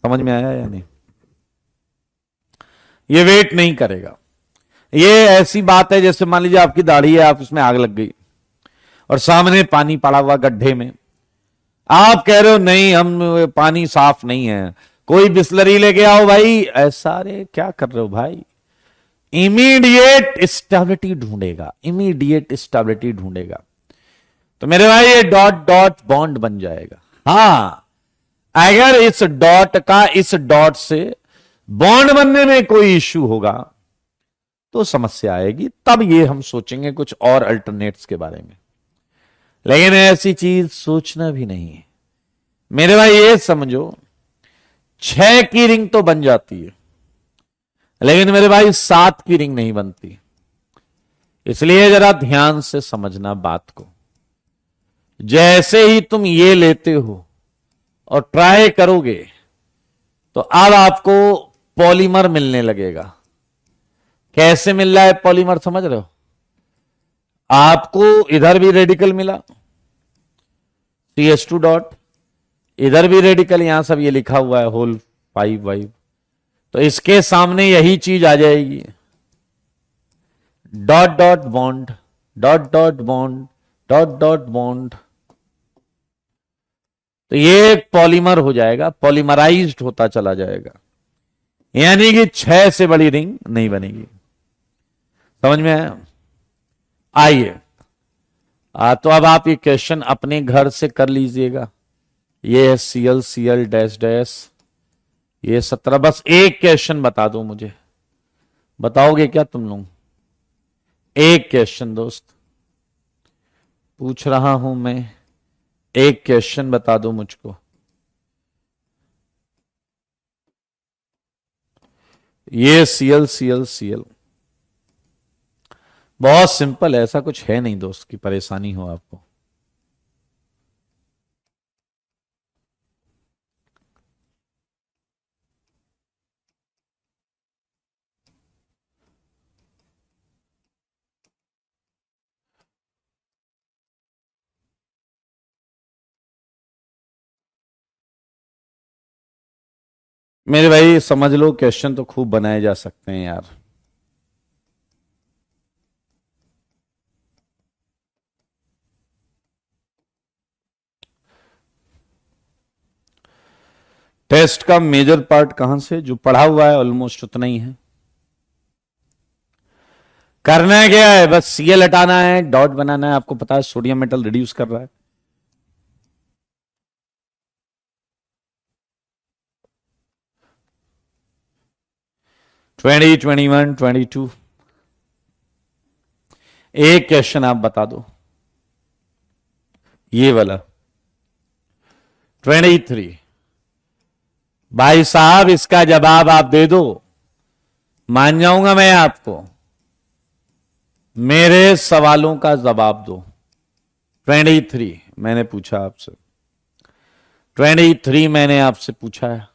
समझ में आया या नहीं? ये वेट नहीं करेगा। ये ऐसी बात है जैसे मान लीजिए आपकी दाढ़ी है, आप उसमें आग लग गई और सामने पानी पड़ा हुआ गड्ढे में, आप कह रहे हो नहीं हम पानी साफ नहीं है, कोई बिस्लरी लेके आओ भाई, ऐसा रे क्या कर रहे हो भाई? इमीडिएट स्टेबिलिटी ढूंढेगा, इमीडिएट स्टेबिलिटी ढूंढेगा। तो मेरे भाई ये डॉट डॉट बॉन्ड बन जाएगा। हाँ, अगर इस डॉट का इस डॉट से बॉन्ड बनने में कोई इश्यू होगा तो समस्या आएगी, तब ये हम सोचेंगे कुछ और अल्टरनेट्स के बारे में। लेकिन ऐसी चीज सोचना भी नहीं है मेरे भाई। ये समझो 6 की रिंग तो बन जाती है, लेकिन मेरे भाई 7 की रिंग नहीं बनती। इसलिए जरा ध्यान से समझना बात को। जैसे ही तुम ये लेते हो और ट्राई करोगे तो अब आपको पॉलीमर मिलने लगेगा। कैसे मिल रहा है पॉलीमर, समझ रहे हो? आपको इधर भी रेडिकल मिला CH2 डॉट, इधर भी रेडिकल, यहां सब ये लिखा हुआ है होल 5 वाइव, तो इसके सामने यही चीज आ जाएगी, dot dot bond, dot dot bond, dot dot bond. तो ये पॉलीमर हो जाएगा, पॉलीमराइज्ड होता चला जाएगा, यानी कि 6 से बड़ी रिंग नहीं बनेगी। समझ में आया? आइए तो अब आप ये क्वेश्चन अपने घर से कर लीजिएगा। ये है Cl Cl डैश डैश, ये 17। बस एक क्वेश्चन बता दो मुझे, बताओगे क्या तुम लोग? एक क्वेश्चन दोस्त पूछ रहा हूं मैं, एक क्वेश्चन बता दो मुझको। ये Cl Cl Cl बहुत सिंपल है, ऐसा कुछ है नहीं दोस्त की परेशानी हो आपको। मेरे भाई समझ लो, क्वेश्चन तो खूब बनाए जा सकते हैं यार। टेस्ट का मेजर पार्ट कहां से, जो पढ़ा हुआ है ऑलमोस्ट उतना ही है। करना है क्या है, बस Cl हटाना है, डॉट बनाना है। आपको पता है सोडियम मेटल रिड्यूस कर रहा है। ट्वेंटी 21 22 एक क्वेश्चन आप बता दो, ये वाला 23। भाई साहब इसका जवाब आप दे दो, मान जाऊंगा मैं आपको। मेरे सवालों का जवाब दो। 23 मैंने पूछा आपसे, 23 मैंने आपसे पूछा है।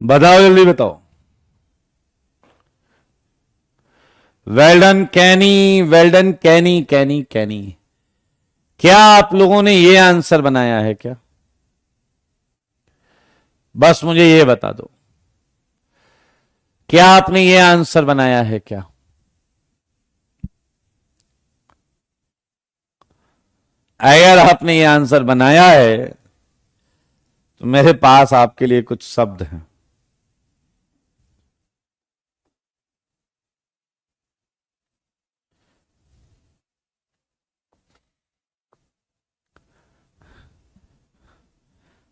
बताओ, जल्दी बताओ। वेल्डन कैनी, वेल्डन कैनी, कैनी कैनी। क्या आप लोगों ने ये आंसर बनाया है क्या? बस मुझे ये बता दो, क्या आपने ये आंसर बनाया है क्या? अगर आपने ये आंसर बनाया है तो मेरे पास आपके लिए कुछ शब्द हैं।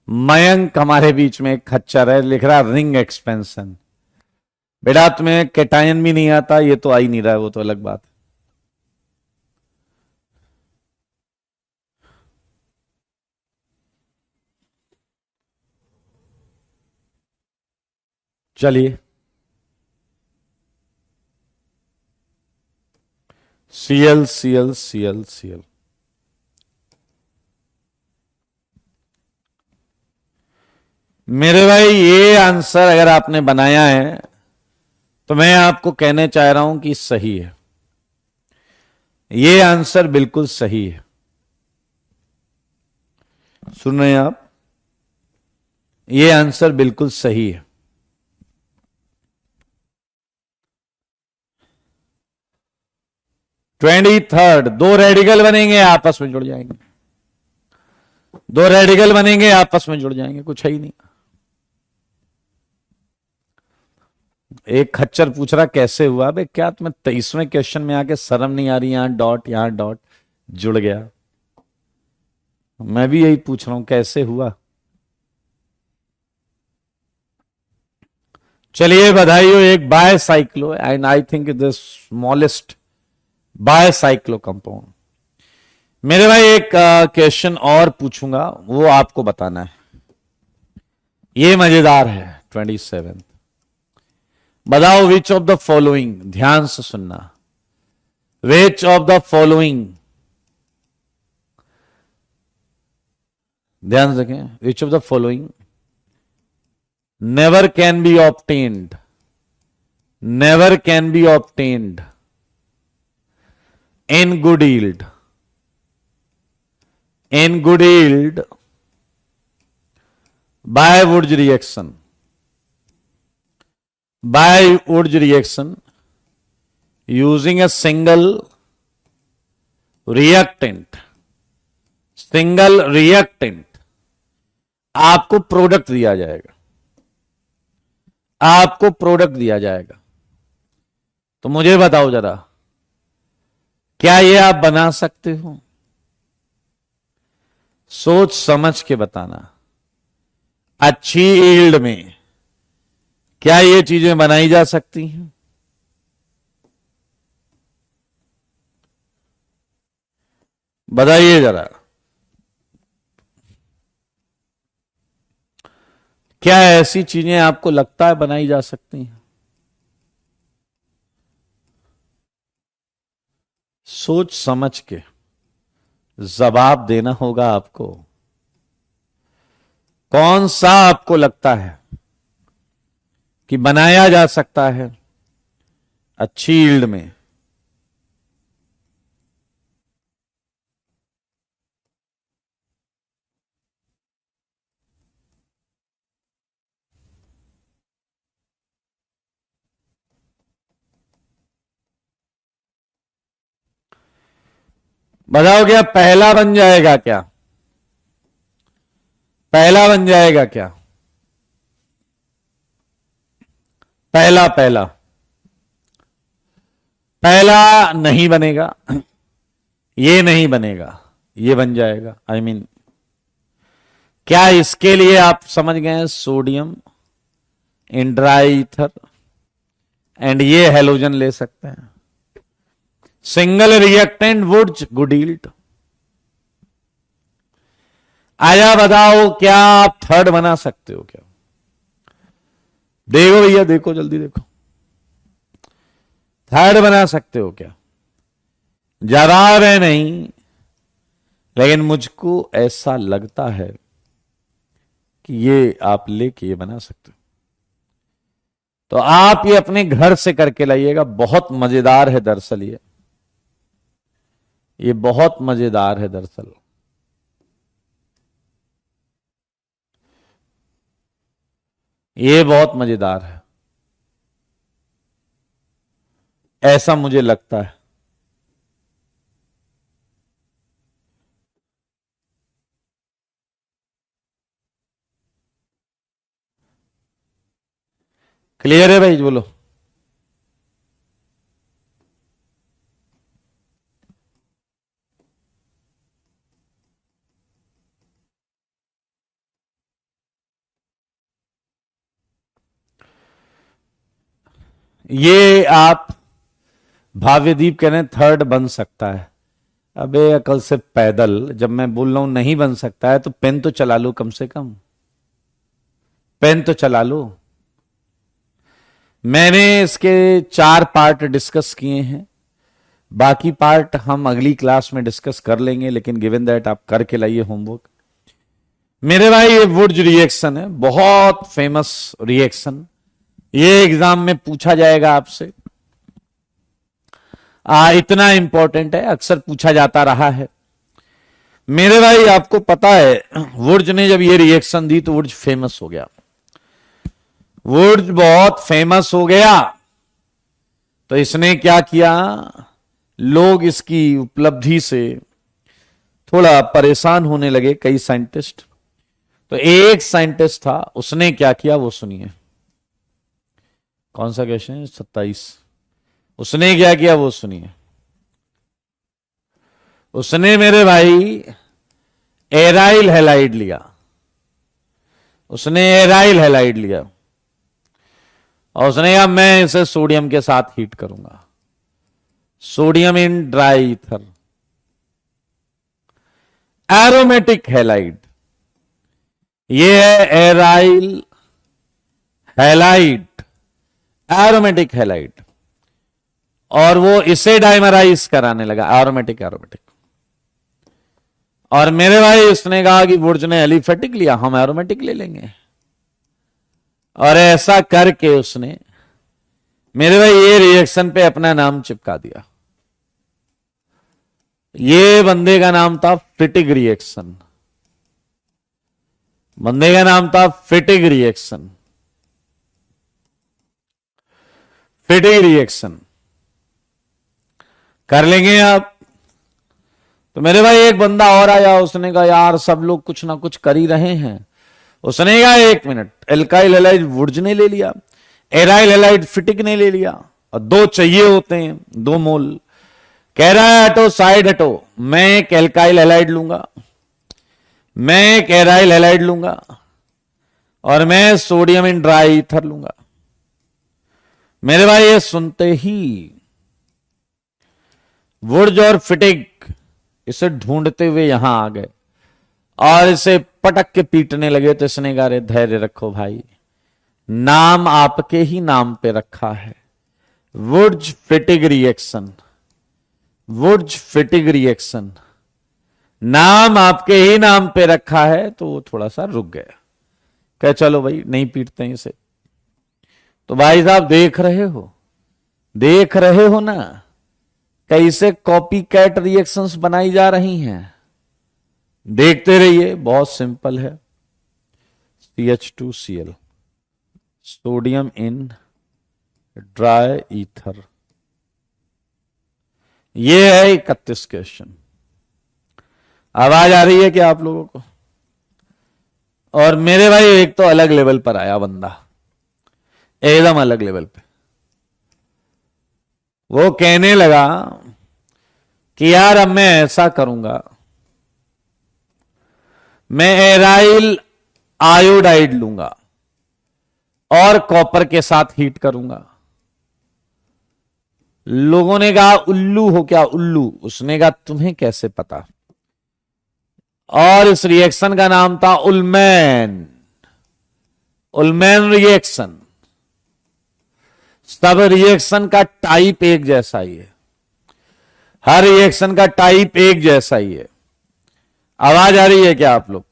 मयंक हमारे बीच में एक खच्चर है, लिख रहा रिंग एक्सपेंशन। बेटा तुम्हें केटायन भी नहीं आता, ये तो आ ही नहीं रहा है, वो तो अलग बात है। चलिए, सीएल सीएल सीएल सीएल। मेरे भाई ये आंसर अगर आपने बनाया है तो मैं आपको कहने चाह रहा हूं कि सही है। ये आंसर बिल्कुल सही है। सुन रहे हैं आप? ये आंसर बिल्कुल सही है। 23rd, दो रेडिकल बनेंगे आपस में जुड़ जाएंगे, दो रेडिकल बनेंगे आपस में जुड़ जाएंगे, कुछ है ही नहीं। एक खच्चर पूछ रहा कैसे हुआ? बे क्या तुम्हें 23वें क्वेश्चन में आके शर्म नहीं आ रही? यहां डॉट जुड़ गया। मैं भी यही पूछ रहा हूं कैसे हुआ। चलिए बधाई हो, एक bicyclo and I think the smallest bicyclo compound. मेरे भाई एक क्वेश्चन और पूछूंगा, वो आपको बताना है। ये मजेदार है। 27, बताओ विच ऑफ द फॉलोइंग, ध्यान से सुनना, विच ऑफ द फॉलोइंग, ध्यान से देखें, which of the following never can be obtained, never can be obtained in good yield, in good yield by Wurtz reaction, by Wurtz reaction using a single reactant, single reactant आपको प्रोडक्ट दिया जाएगा, आपको प्रोडक्ट दिया जाएगा। तो मुझे बताओ जरा, क्या ये आप बना सकते हो? सोच समझ के बताना। अच्छी यील्ड में क्या ये चीजें बनाई जा सकती हैं? बताइए जरा, क्या ऐसी चीजें आपको लगता है बनाई जा सकती हैं? सोच समझ के जवाब देना होगा आपको। कौन सा आपको लगता है कि बनाया जा सकता है अच्छी यील्ड में? बताओ, क्या पहला बन जाएगा? क्या पहला बन जाएगा? क्या पहला? पहला पहला नहीं बनेगा, ये नहीं बनेगा, ये बन जाएगा। आई मीन क्या इसके लिए आप समझ गए? Sodium in dry ether and ये हेलोजन ले सकते हैं। Single reactant Wurtz good yield. आया बताओ, क्या आप थर्ड बना सकते हो क्या? देखो भैया, देखो जल्दी देखो, थर्ड बना सकते हो क्या? जवाब है नहीं, लेकिन मुझको ऐसा लगता है कि ये आप लेके ये बना सकते हो। तो आप ये अपने घर से करके लाइएगा, बहुत मजेदार है दरअसल। ये बहुत मजेदार है दरअसल। ये बहुत मजेदार है, ऐसा मुझे लगता है। क्लियर है भाई? बोलो। ये आप भाव्यदीप कह रहे हैं थर्ड बन सकता है। अबे अकल से पैदल, जब मैं बोल रहा हूं नहीं बन सकता है तो पेन तो चला लो, कम से कम पेन तो चला लो। मैंने इसके 4 पार्ट डिस्कस किए हैं, बाकी पार्ट हम अगली क्लास में डिस्कस कर लेंगे, लेकिन गिवन दैट आप करके लाइए होमवर्क। मेरे भाई ये वुड्स रिएक्शन है, बहुत फेमस रिएक्शन। ये एग्जाम में पूछा जाएगा आपसे। इतना इंपॉर्टेंट है, अक्सर पूछा जाता रहा है। मेरे भाई आपको पता है, वुड्स ने जब ये रिएक्शन दी तो वुड्स फेमस हो गया। वुड्स बहुत फेमस हो गया, तो इसने क्या किया, लोग इसकी उपलब्धि से थोड़ा परेशान होने लगे, कई साइंटिस्ट। तो एक साइंटिस्ट था, उसने क्या किया वो सुनिए। कौन सा क्वेश्चन? 27। उसने क्या किया वो सुनिए। उसने मेरे भाई एराइल हैलाइड लिया। उसने एराइल हैलाइड लिया और उसने कहा मैं इसे सोडियम के साथ हीट करूंगा। Sodium in dry ether, aromatic halide. ये है एराइल हैलाइड, एरोमेटिक हैलाइड। और वो इसे डाइमराइज कराने लगा, एरोमेटिक एरोमेटिक। और मेरे भाई उसने कहा कि वुड्स ने एलिफेटिक लिया, हम एरोमेटिक ले लेंगे। और ऐसा करके उसने मेरे भाई ये रिएक्शन पे अपना नाम चिपका दिया। ये बंदे का नाम था फिटिग रिएक्शन। बंदे का नाम था फिटिग रिएक्शन। फिटिग रिएक्शन कर लेंगे आप। तो मेरे भाई एक बंदा और आया, उसने कहा यार सब लोग कुछ ना कुछ कर ही रहे हैं। उसने कहा एक मिनट, एल्काइल हैलाइड वुड्स ने ले लिया, एराइल हैलाइड फिटिक ने ले लिया, और 2 चाहिए होते हैं, 2 मोल। कह रहा है हटो, साइड हटो, मैं एक एल्काइल हैलाइड लूंगा, मैं एक एराइल हैलाइड लूंगा, और मैं सोडियम इन ड्राई ईथर लूंगा। मेरे भाई ये सुनते ही वुड्स और फिटिक इसे ढूंढते हुए यहां आ गए और इसे पटक के पीटने लगे। तो इसने कहा रे धैर्य रखो भाई, नाम आपके ही नाम पे रखा है, वुड्स फिटिग रिएक्शन। वुड्स फिटिग रिएक्शन नाम आपके ही नाम पे रखा है। तो वो थोड़ा सा रुक गया, कह चलो भाई नहीं पीटते हैं इसे। तो भाई साहब देख रहे हो, देख रहे हो ना कैसे कॉपी कैट रिएक्शंस बनाई जा रही हैं। देखते रहिए, बहुत सिंपल है। CH2Cl, sodium in dry ether. ये है 31 क्वेश्चन। आवाज आ रही है क्या आप लोगों को? और मेरे भाई एक तो अलग लेवल पर आया बंदा, एकदम अलग लेवल पे। वो कहने लगा कि यार अब मैं ऐसा करूंगा, मैं एराइल आयोडाइड लूंगा और कॉपर के साथ हीट करूंगा। लोगों ने कहा उल्लू हो क्या उल्लू? उसने कहा तुम्हें कैसे पता? और इस रिएक्शन का नाम था उलमैन, उलमैन रिएक्शन। सब रिएक्शन का टाइप एक जैसा ही है, हर रिएक्शन का टाइप एक जैसा ही है। आवाज आ रही है क्या आप लोग?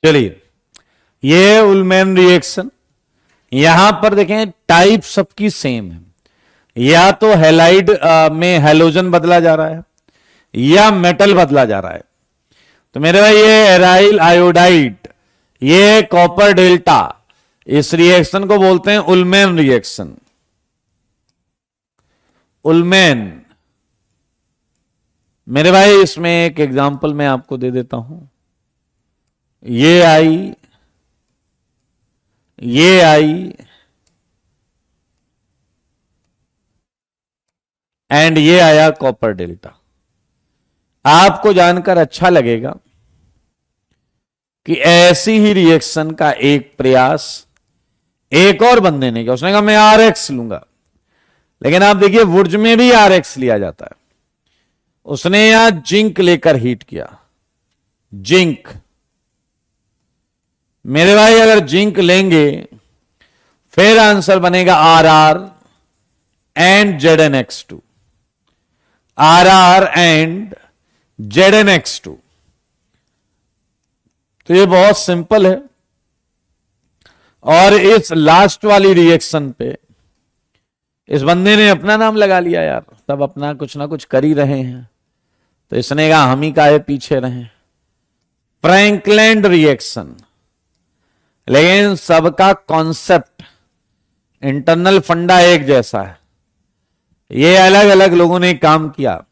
चलिए, ये उलमैन रिएक्शन, यहां पर देखें टाइप सबकी सेम है। या तो हैलाइड में हैलोजन बदला जा रहा है या मेटल बदला जा रहा है। तो मेरे भाई ये एराइल आयोडाइड, ये कॉपर डेल्टा, इस रिएक्शन को बोलते हैं उलमैन रिएक्शन। उलमैन, मेरे भाई इसमें एक एग्जांपल मैं आपको दे देता हूं। ये आई, ये आई एंड ये आया कॉपर डेल्टा। आपको जानकर अच्छा लगेगा कि ऐसी ही रिएक्शन का एक प्रयास एक और बंदे ने किया। उसने कहा मैं आरएक्स लूंगा, लेकिन आप देखिए वुड्स में भी आरएक्स लिया जाता है। उसने यहां जिंक लेकर हीट किया, जिंक। मेरे भाई अगर जिंक लेंगे फिर आंसर बनेगा R R and ZnX2, R R and ZnX2। तो ये बहुत सिंपल है। और इस लास्ट वाली रिएक्शन पे इस बंदे ने अपना नाम लगा लिया यार, सब अपना कुछ ना कुछ कर ही रहे हैं, तो इसने कहा हम ही काहे पीछे रहे। फ्रैंकलैंड रिएक्शन, लेकिन सबका कॉन्सेप्ट, इंटरनल फंडा एक जैसा है। ये अलग अलग लोगों ने काम किया,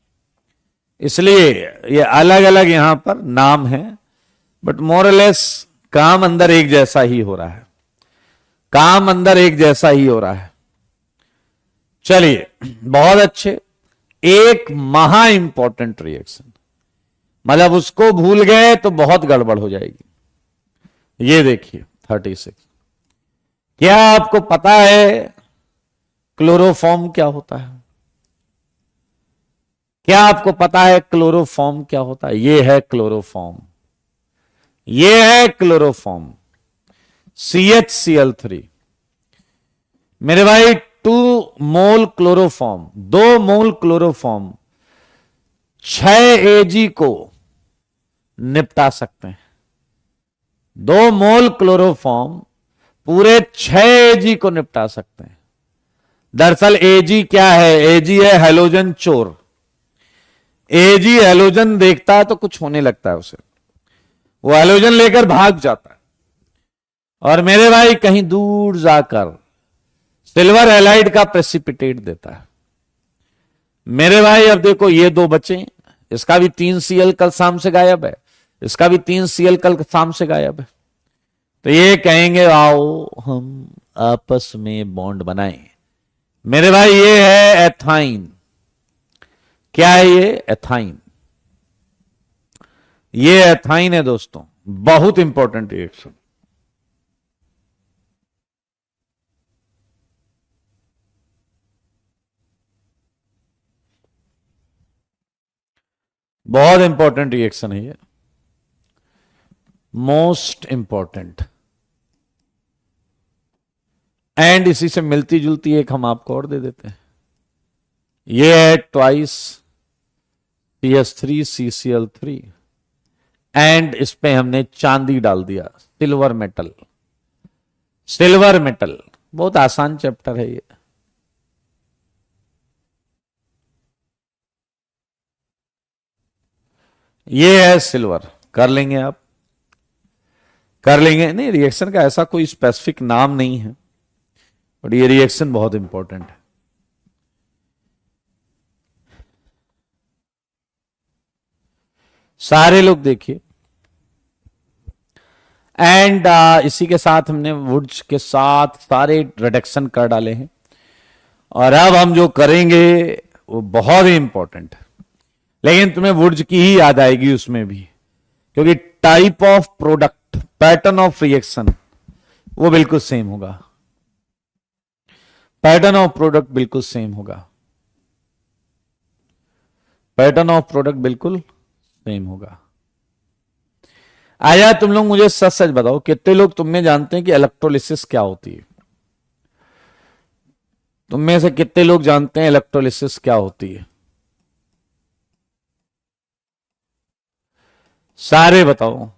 इसलिए ये अलग अलग यहां पर नाम है, बट मोरलेस काम अंदर एक जैसा ही हो रहा है, काम अंदर एक जैसा ही हो रहा है। चलिए, बहुत अच्छे। एक महा इंपॉर्टेंट रिएक्शन, मतलब उसको भूल गए तो बहुत गड़बड़ हो जाएगी। ये देखिए 36। क्या आपको पता है क्लोरोफॉर्म क्या होता है? क्या आपको पता है क्लोरोफॉर्म क्या होता है? ये है क्लोरोफॉर्म, ये है क्लोरोफॉर्म, CHCl3। मेरे भाई 2 मोल क्लोरोफॉर्म, 2 मोल क्लोरोफॉर्म 6 Ag को निपटा सकते हैं। 2 मोल क्लोरोफॉर्म पूरे 6 Ag को निपटा सकते हैं। दरअसल Ag क्या है? Ag है हैलोजन चोर। Ag हैलोजन देखता है तो कुछ होने लगता है उसे, वो हैलोजन लेकर भाग जाता है और मेरे भाई कहीं दूर जाकर सिल्वर हैलाइड का प्रेसिपिटेट देता है। मेरे भाई अब देखो ये 2 बचे, इसका भी 3 Cl कल शाम से गायब है, इसका भी 3 Cl कल शाम से गायब है। तो ये कहेंगे आओ हम आपस में बॉन्ड बनाएं। मेरे भाई ये है एथाइन। क्या है ये? एथाइन। ये एथाइन है दोस्तों, बहुत इंपॉर्टेंट रिएक्शन। बहुत इंपॉर्टेंट रिएक्शन है ये, मोस्ट इंपॉर्टेंट। एंड इसी से मिलती जुलती एक हम आपको और दे देते हैं। ये है ट्वाइस CH3 CCl3 एंड इस पे हमने चांदी डाल दिया, सिल्वर मेटल। सिल्वर मेटल बहुत आसान चैप्टर है ये। ये है सिल्वर। कर लेंगे आप? कर लेंगे। नहीं, रिएक्शन का ऐसा कोई स्पेसिफिक नाम नहीं है, बट ये रिएक्शन बहुत इंपॉर्टेंट है। सारे लोग देखिए। एंड इसी के साथ हमने वुड्स के साथ सारे रिडक्शन कर डाले हैं। और अब हम जो करेंगे वो बहुत ही इंपॉर्टेंट है, लेकिन तुम्हें वुड्स की ही याद आएगी उसमें भी, क्योंकि type of product, pattern of reaction वो बिल्कुल सेम होगा। पैटर्न ऑफ प्रोडक्ट बिल्कुल सेम होगा। पैटर्न ऑफ प्रोडक्ट बिल्कुल सेम होगा। आया तुम लोग मुझे सच सच बताओ, कितने लोग तुम में जानते हैं कि इलेक्ट्रोलिसिस क्या होती है? तुम में से कितने लोग जानते हैं इलेक्ट्रोलिसिस क्या होती है? सारे बताओ।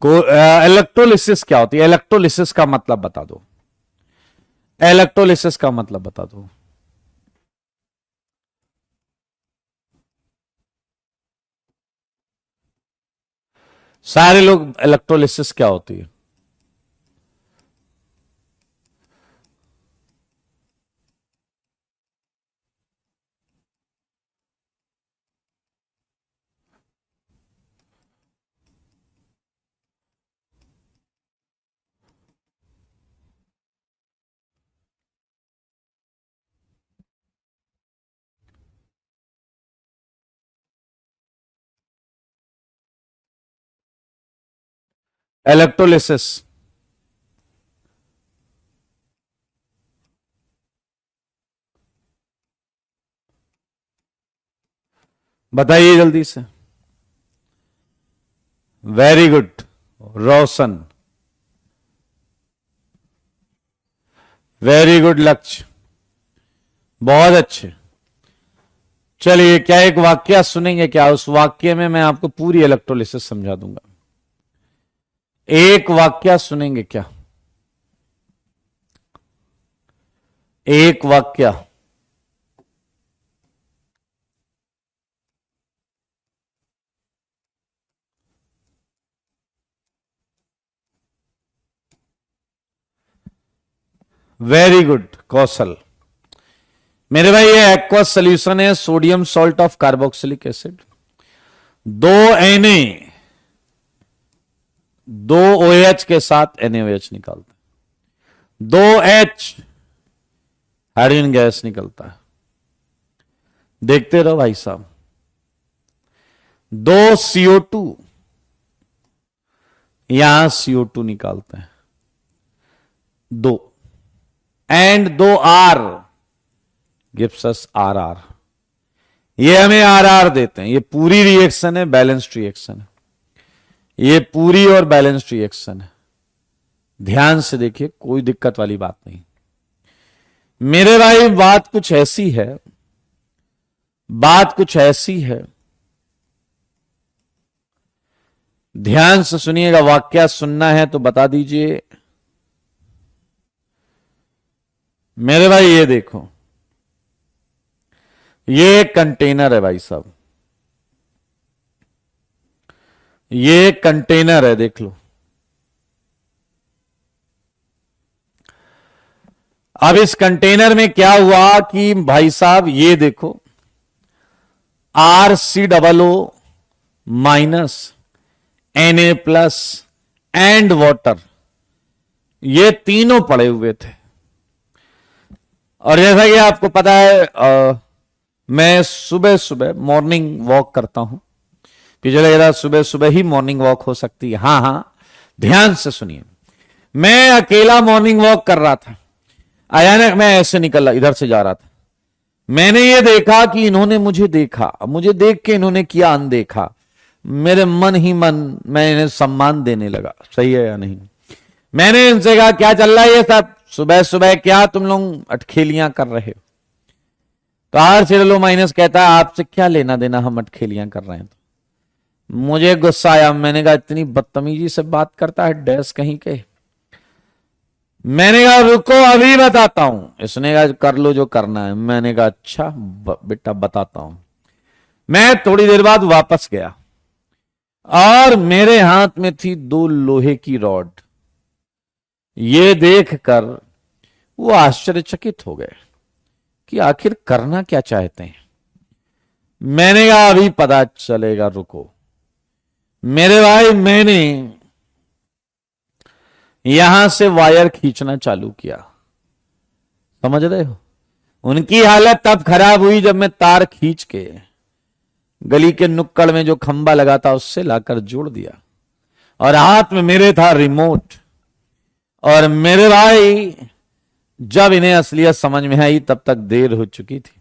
इलेक्ट्रोलिसिस क्या होती है? इलेक्ट्रोलिसिस का मतलब बता दो। इलेक्ट्रोलिसिस का मतलब बता दो। सारे लोग, इलेक्ट्रोलिसिस क्या होती है? इलेक्ट्रोलिसिस बताइए जल्दी से। वेरी गुड रोशन, वेरी गुड लक्ष्य, बहुत अच्छे। चलिए, क्या एक वाक्य सुनेंगे क्या? उस वाक्य में मैं आपको पूरी इलेक्ट्रोलिसिस समझा दूंगा। एक वाक्य सुनेंगे क्या? एक वाक्य। वेरी गुड कौशल। मेरे भाई ये एक्वस सोल्यूशन है, sodium salt of carboxylic acid, 2Na 2OH के साथ NaOH निकालते हैं, 2H हाइड्रोजन गैस निकलता है। देखते रहो भाई साहब। 2CO2 यहां CO2 निकालते हैं, 2 and 2R gives us RR। ये हमें RR देते हैं। ये पूरी रिएक्शन है, बैलेंस्ड रिएक्शन है। ये पूरी और बैलेंस्ड रिएक्शन है। ध्यान से देखिए, कोई दिक्कत वाली बात नहीं। मेरे भाई बात कुछ ऐसी है, बात कुछ ऐसी है, ध्यान से सुनिएगा। वाक्य सुनना है तो बता दीजिए। मेरे भाई ये देखो, ये कंटेनर है भाई साहब, ये कंटेनर है, देख लो। अब इस कंटेनर में क्या हुआ कि भाई साहब ये देखो, RCOO minus Na+ and water, ये तीनों पड़े हुए थे। और जैसा कि आपको पता है मैं सुबह सुबह मॉर्निंग वॉक करता हूं कि चलो जरा सुबह सुबह ही मॉर्निंग वॉक हो सकती है। हां, ध्यान से सुनिए। मैं अकेला मॉर्निंग वॉक कर रहा था, अचानक मैं ऐसे निकल इधर से जा रहा था, मैंने ये देखा कि इन्होंने मुझे देखा, मुझे देख के इन्होंने किया अनदेखा। मेरे मन ही मन मैं इन्हें सम्मान देने लगा, सही है या नहीं। मैंने इनसे कहा क्या चल रहा है ये सब, सुबह सुबह क्या तुम लोग अटखेलियां कर रहे हो। तो RCOO माइनस कहता है आपसे क्या लेना देना, हम अटखेलियां कर रहे हैं। तो मुझे गुस्सा आया, मैंने कहा इतनी बदतमीजी से बात करता है डैश कहीं के। मैंने कहा रुको अभी बताता हूं। इसने कहा कर लो जो करना है। मैंने कहा अच्छा बेटा बताता हूं। मैं थोड़ी देर बाद वापस गया और मेरे हाथ में थी 2 लोहे की रॉड। ये देखकर वो आश्चर्यचकित हो गए कि आखिर करना क्या चाहते हैं। मैंने कहा अभी पता चलेगा, रुको। मेरे भाई मैंने यहां से वायर खींचना चालू किया, समझ रहे हो। उनकी हालत तब खराब हुई जब मैं तार खींच के गली के नुक्कड़ में जो खंबा लगा था उससे लाकर जोड़ दिया, और हाथ में मेरे था रिमोट। और मेरे भाई जब इन्हें असलियत समझ में आई तब तक देर हो चुकी थी।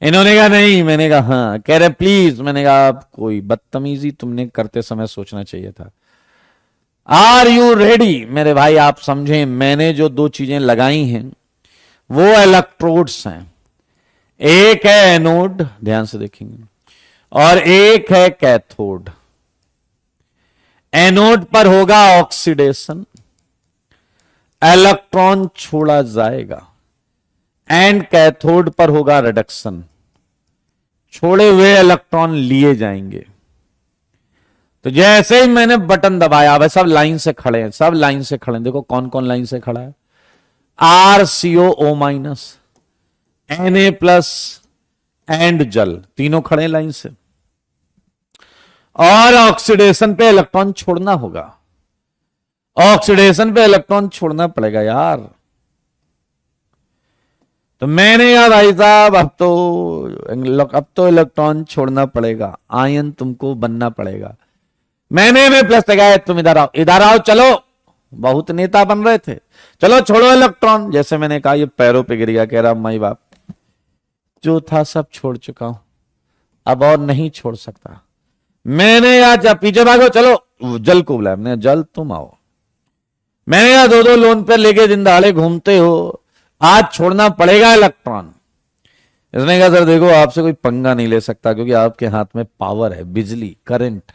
इन्होंने कहा नहीं, मैंने कहा हाँ। कह रहे प्लीज, मैंने कहा कोई बदतमीजी तुमने करते समय सोचना चाहिए था। आर यू रेडी मेरे भाई, आप समझें मैंने जो 2 चीजें लगाई हैं वो इलेक्ट्रोड्स हैं। एक है एनोड, ध्यान से देखेंगे, और एक है कैथोड। एनोड पर होगा ऑक्सीडेशन, इलेक्ट्रॉन छोड़ा जाएगा, एंड कैथोड पर होगा रिडक्शन, छोड़े हुए इलेक्ट्रॉन लिए जाएंगे। तो जैसे ही मैंने बटन दबाया, अब सब लाइन से खड़े हैं, सब लाइन से खड़े हैं। देखो कौन कौन लाइन से खड़ा है। RCOO माइनस, Na+ एंड जल, तीनों खड़े लाइन से। और ऑक्सीडेशन पे इलेक्ट्रॉन छोड़ना होगा, ऑक्सीडेशन पे इलेक्ट्रॉन छोड़ना पड़ेगा यार। तो मैंने कहा भाई साहब अब तो इलेक्ट्रॉन छोड़ना पड़ेगा, आयन तुमको बनना पड़ेगा। मैंने प्लस लगाया, तुम इधर आओ, इधर आओ, चलो। बहुत नेता बन रहे थे, चलो छोड़ो इलेक्ट्रॉन। जैसे मैंने कहा ये पैरों पे गिर गया, कह रहा माई बाप जो था सब छोड़ चुका हूं, अब और नहीं छोड़ सकता। मैंने कहा पीछे भागो, चलो जल को बुलाया। मैंने जल तुम आओ। मैंने कहा 2-2 लोन पे लेके दिन दहाड़े घूमते हो, आज छोड़ना पड़ेगा इलेक्ट्रॉन। इसने कहा सर देखो आपसे कोई पंगा नहीं ले सकता क्योंकि आपके हाथ में पावर है, बिजली, करंट।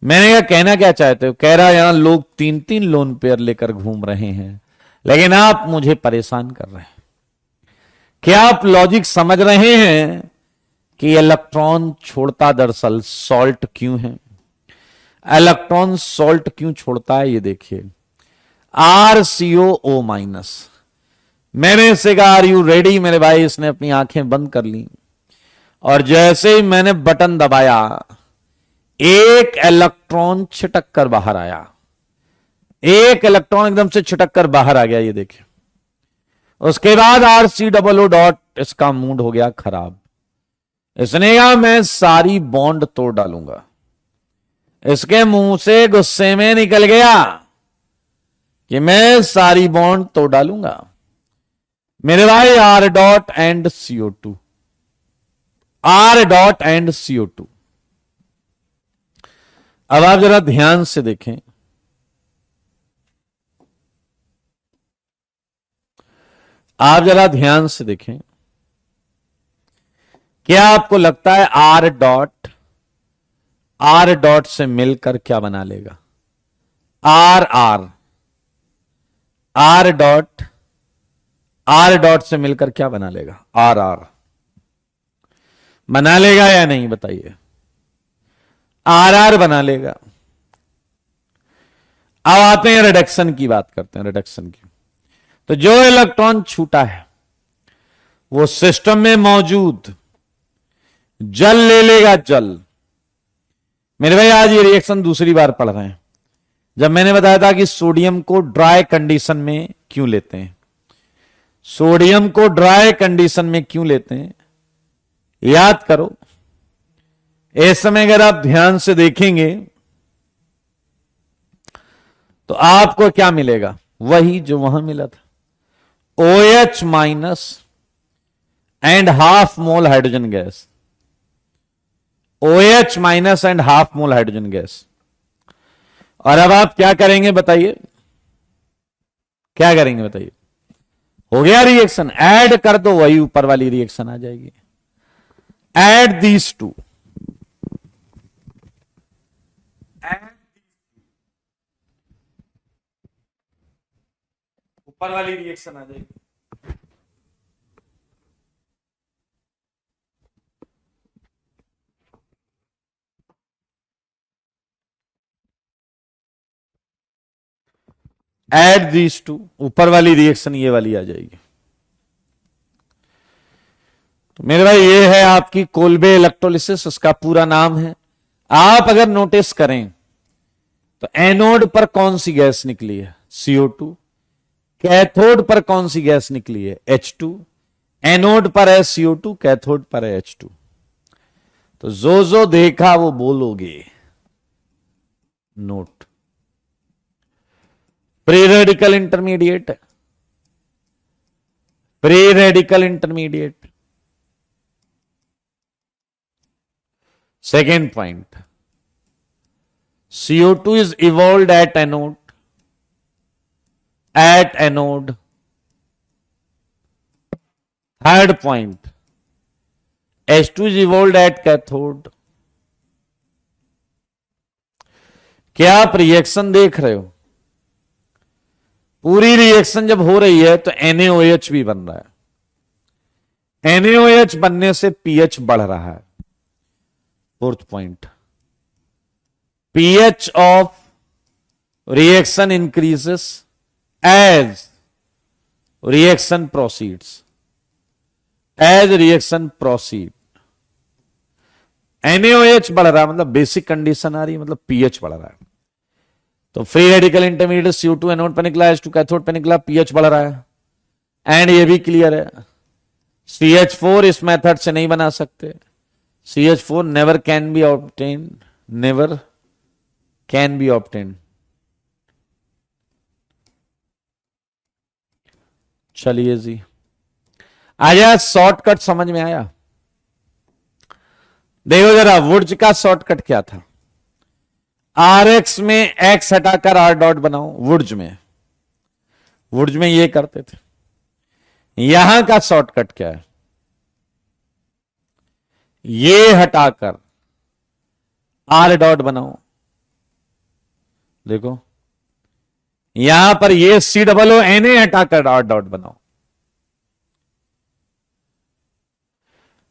मैंने कहा कहना क्या चाहते हो। कह रहा यहां लोग 3-3 लोन पेयर लेकर घूम रहे हैं, लेकिन आप मुझे परेशान कर रहे हैं। क्या आप लॉजिक समझ रहे हैं कि इलेक्ट्रॉन छोड़ता दरअसल सॉल्ट क्यों है। इलेक्ट्रॉन सॉल्ट क्यों छोड़ता है ये देखिए, RCOO माइनस। मैंने इससे कहा आर यू रेडी मेरे भाई। इसने अपनी आंखें बंद कर ली और जैसे ही मैंने बटन दबाया एक इलेक्ट्रॉन छिटक कर बाहर आया। एक इलेक्ट्रॉन एकदम से छिटक कर बाहर आ गया, ये देखिए। उसके बाद RCOO डॉट, इसका मूड हो गया खराब। इसने कहा मैं सारी बॉन्ड तोड़ डालूंगा। इसके मुंह से गुस्से में निकल गया कि मैं सारी बॉन्ड तोड़ डालूंगा। मेरे भाई R dot and CO2, R dot and CO2। अब आप जरा ध्यान से देखें, आप जरा ध्यान से देखें, क्या आपको लगता है R डॉट से मिलकर क्या बना लेगा। R डॉट से मिलकर क्या बना लेगा। RR बना लेगा या नहीं बताइए। RR बना लेगा। अब आते हैं रिडक्शन की बात करते हैं, रिडक्शन की। तो जो इलेक्ट्रॉन छूटा है वो सिस्टम में मौजूद जल ले लेगा जल। मेरे भाई आज ये रिएक्शन दूसरी बार पढ़ रहे हैं। जब मैंने बताया था कि सोडियम को ड्राई कंडीशन में क्यों लेते हैं, सोडियम को ड्राई कंडीशन में क्यों लेते हैं, याद करो। इस समय अगर आप ध्यान से देखेंगे तो आपको क्या मिलेगा, वही जो वहां मिला था, OH minus and half mole hydrogen gas, OH minus and half mole hydrogen gas. और अब आप क्या करेंगे बताइए, क्या करेंगे बताइए, हो गया रिएक्शन, ऐड कर दो, वही ऊपर वाली रिएक्शन आ जाएगी। ऐड दीज टू, ऊपर वाली रिएक्शन आ जाएगी। ऐड दीज टू, ऊपर वाली रिएक्शन ये वाली आ जाएगी। तो मेरे भाई ये है आपकी कोल्बे इलेक्ट्रोलिसिस, उसका पूरा नाम है। आप अगर नोटिस करें तो एनोड पर कौन सी गैस निकली है, CO2। कैथोड पर कौन सी गैस निकली है, H2। एनोड पर है CO2, कैथोड पर है H2। तो जो देखा वो बोलोगे, note. Pre radical intermediate, pre radical intermediate. Second point, CO2 is evolved at anode, at anode. Third point, H2 is evolved at cathode. क्या आप रिएक्शन देख रहे हो, पूरी रिएक्शन जब हो रही है तो NaOH भी बन रहा है, NaOH बनने से pH बढ़ रहा है। Fourth point, pH of reaction increases as reaction proceeds, as reaction proceed। NaOH बढ़ रहा है मतलब बेसिक कंडीशन आ रही है, मतलब pH बढ़ रहा है। तो free radical intermediate CO2 anode पे निकला, H2 कैथोड पे निकला, pH बढ़ रहा है। एंड ये भी क्लियर है, CH4 इस मेथड से नहीं बना सकते, CH4 never can be obtained, never can be obtained। चलिए जी, आया शॉर्टकट समझ में आया। देखो जरा वुड्स का शॉर्टकट क्या था, RX में X हटाकर R डॉट बनाओ। वुड्स में ये करते थे। यहां का शॉर्टकट क्या है, ये हटाकर R डॉट बनाओ। देखो यहां पर ये COONA हटाकर R डॉट बनाओ।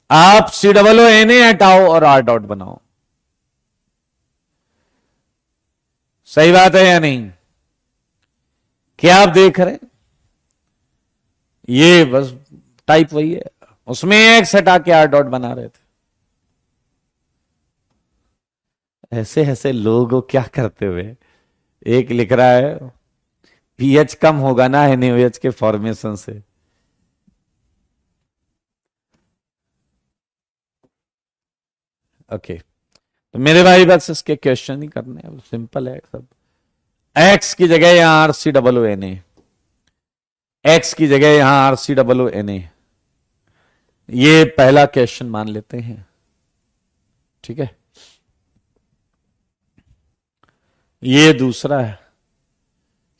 आप COONA हटाओ और R डॉट बनाओ। सही बात है या नहीं, क्या आप देख रहे हैं, ये बस टाइप वही है, उसमें X हटा के R डॉट बना रहे थे। ऐसे ऐसे लोग क्या करते हुए, एक लिख रहा है pH कम होगा ना NaOH के फॉर्मेशन से। ओके तो मेरे भाई बस इसके क्वेश्चन ही करने हैं, सिंपल है सब। X की जगह यहां RCOONA, X की जगह यहां RCOONA, ये पहला क्वेश्चन मान लेते हैं, ठीक है। ये दूसरा है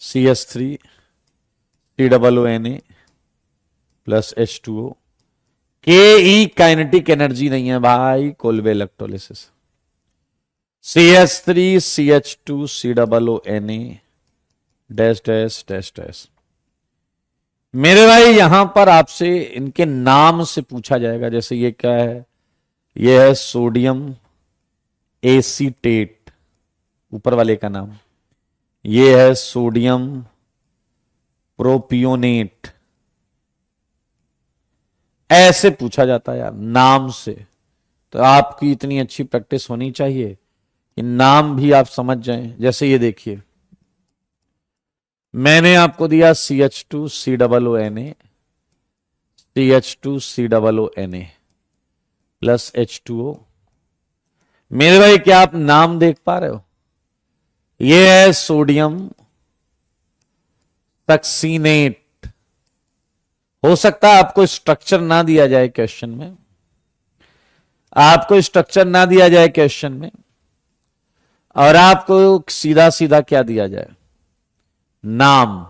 CH3 COONA प्लस H2O। के काइनेटिक एनर्जी नहीं है भाई, Kolbe electrolysis. CH3 CH2 COONA dash dash dash dash. मेरे भाई यहां पर आपसे इनके नाम से पूछा जाएगा, जैसे ये क्या है, ये है सोडियम एसीटेट, ऊपर वाले का नाम। ये है सोडियम प्रोपियोनेट। ऐसे पूछा जाता है यार नाम से, तो आपकी इतनी अच्छी प्रैक्टिस होनी चाहिए कि नाम भी आप समझ जाएं। जैसे ये देखिए, मैंने आपको दिया CH2COONA, CH2COONA प्लस H2O। मेरे भाई, क्या आप नाम देख पा रहे हो? ये है सोडियम सक्सीनेट। हो सकता है आपको स्ट्रक्चर ना दिया जाए क्वेश्चन में, आपको स्ट्रक्चर ना दिया जाए क्वेश्चन में, और आपको सीधा सीधा क्या दिया जाए? नाम।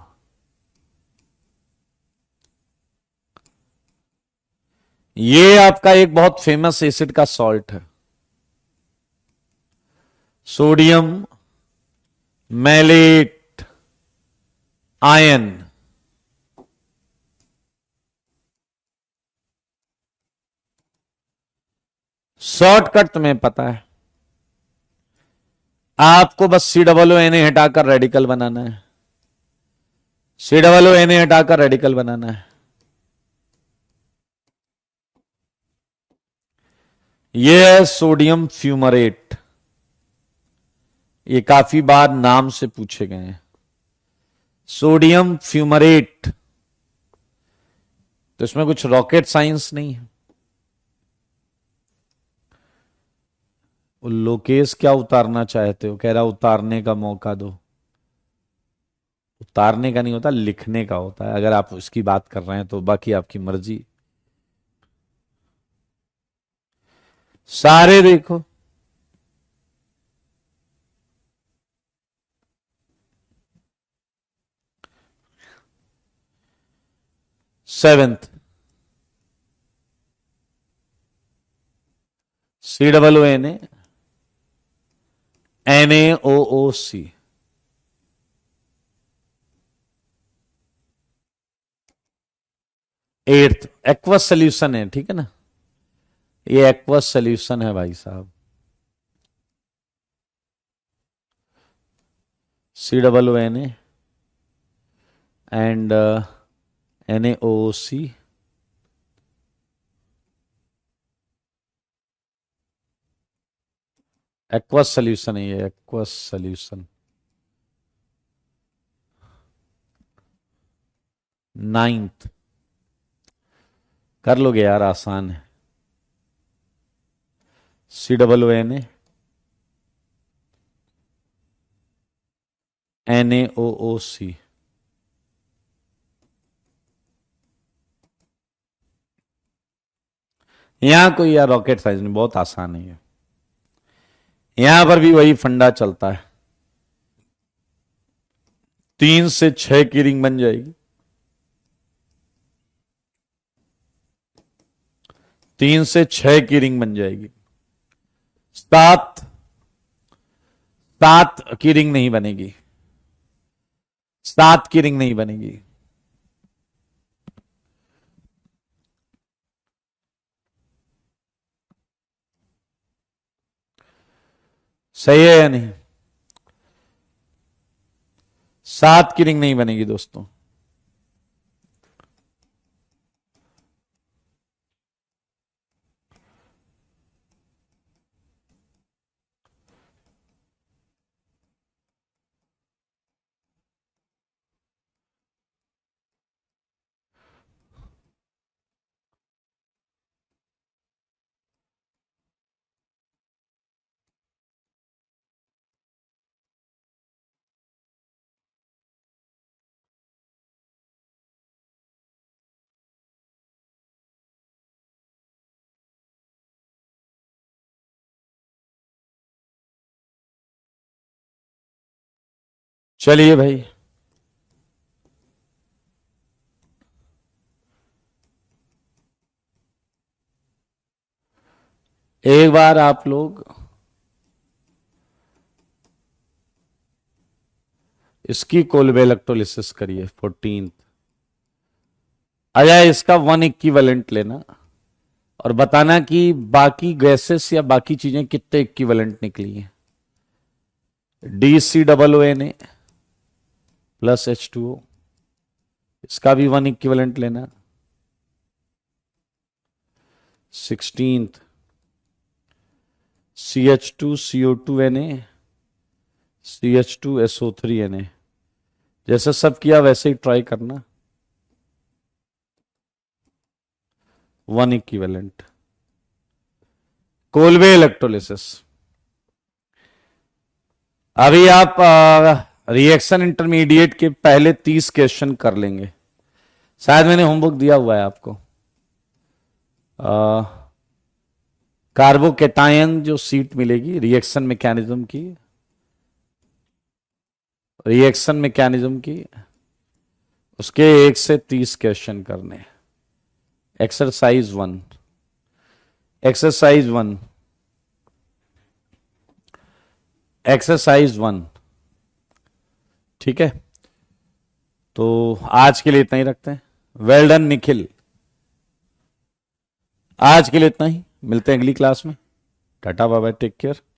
ये आपका एक बहुत फेमस एसिड का सॉल्ट है, सोडियम मैलेट आयन। शॉर्टकट तुम्हें पता है, आपको बस COONA हटाकर रेडिकल बनाना है, COONA हटाकर रेडिकल बनाना है। यह है सोडियम फ्यूमरेट। ये काफी बार नाम से पूछे गए हैं, सोडियम फ्यूमरेट। तो इसमें कुछ रॉकेट साइंस नहीं है। लोकेश क्या उतारना चाहते हो? कह रहा उतारने का मौका दो। उतारने का नहीं होता, लिखने का होता है। अगर आप इसकी बात कर रहे हैं तो बाकी आपकी मर्जी। सारे देखो, seventh COONA NaOOC। Eighth aqueous solution है, ठीक है ना? ये एक्वस सोल्यूशन है भाई साहब। COONA and NaOOC। Aqueous solution है ये, एक्वस सोल्यूशन। नाइन्थ कर लोगे यार, आसान है। COONA NaOOC। यहां कोई यार रॉकेट साइंस नहीं, बहुत आसान है ये। यहां पर भी वही फंडा चलता है, 3 से 6 की रिंग बन जाएगी, 3 से 6 की रिंग बन जाएगी। 7 7 की रिंग नहीं बनेगी, 7 की रिंग नहीं बनेगी। सही है या नहीं? 7 की रिंग नहीं बनेगी दोस्तों। चलिए भाई, एक बार आप लोग इसकी कोलबे इलेक्ट्रोलिसिस करिए 14th। अजय, इसका 1 इक्विवेलेंट लेना और बताना कि बाकी गैसेस या बाकी चीजें कितने इक्विवेलेंट निकली हैं। DCOONA प्लस H2O, इसका भी 1 इक्विवेलेंट लेना। 16th CH2CO2Na, CH2SO3Na। जैसे सब किया वैसे ही ट्राई करना। 1 इक्विवेलेंट। Colway electrolysis. अभी आप रिएक्शन इंटरमीडिएट के पहले 30 क्वेश्चन कर लेंगे। शायद मैंने होमवर्क दिया हुआ है आपको। कार्बोकेटायन जो सीट मिलेगी रिएक्शन मैकेनिज्म की उसके 1 से 30 क्वेश्चन करने। एक्सरसाइज 1। ठीक है, तो आज के लिए इतना ही रखते हैं। Well done Nikhil. आज के लिए इतना ही, मिलते हैं अगली क्लास में। टाटा बाय बाय, टेक केयर।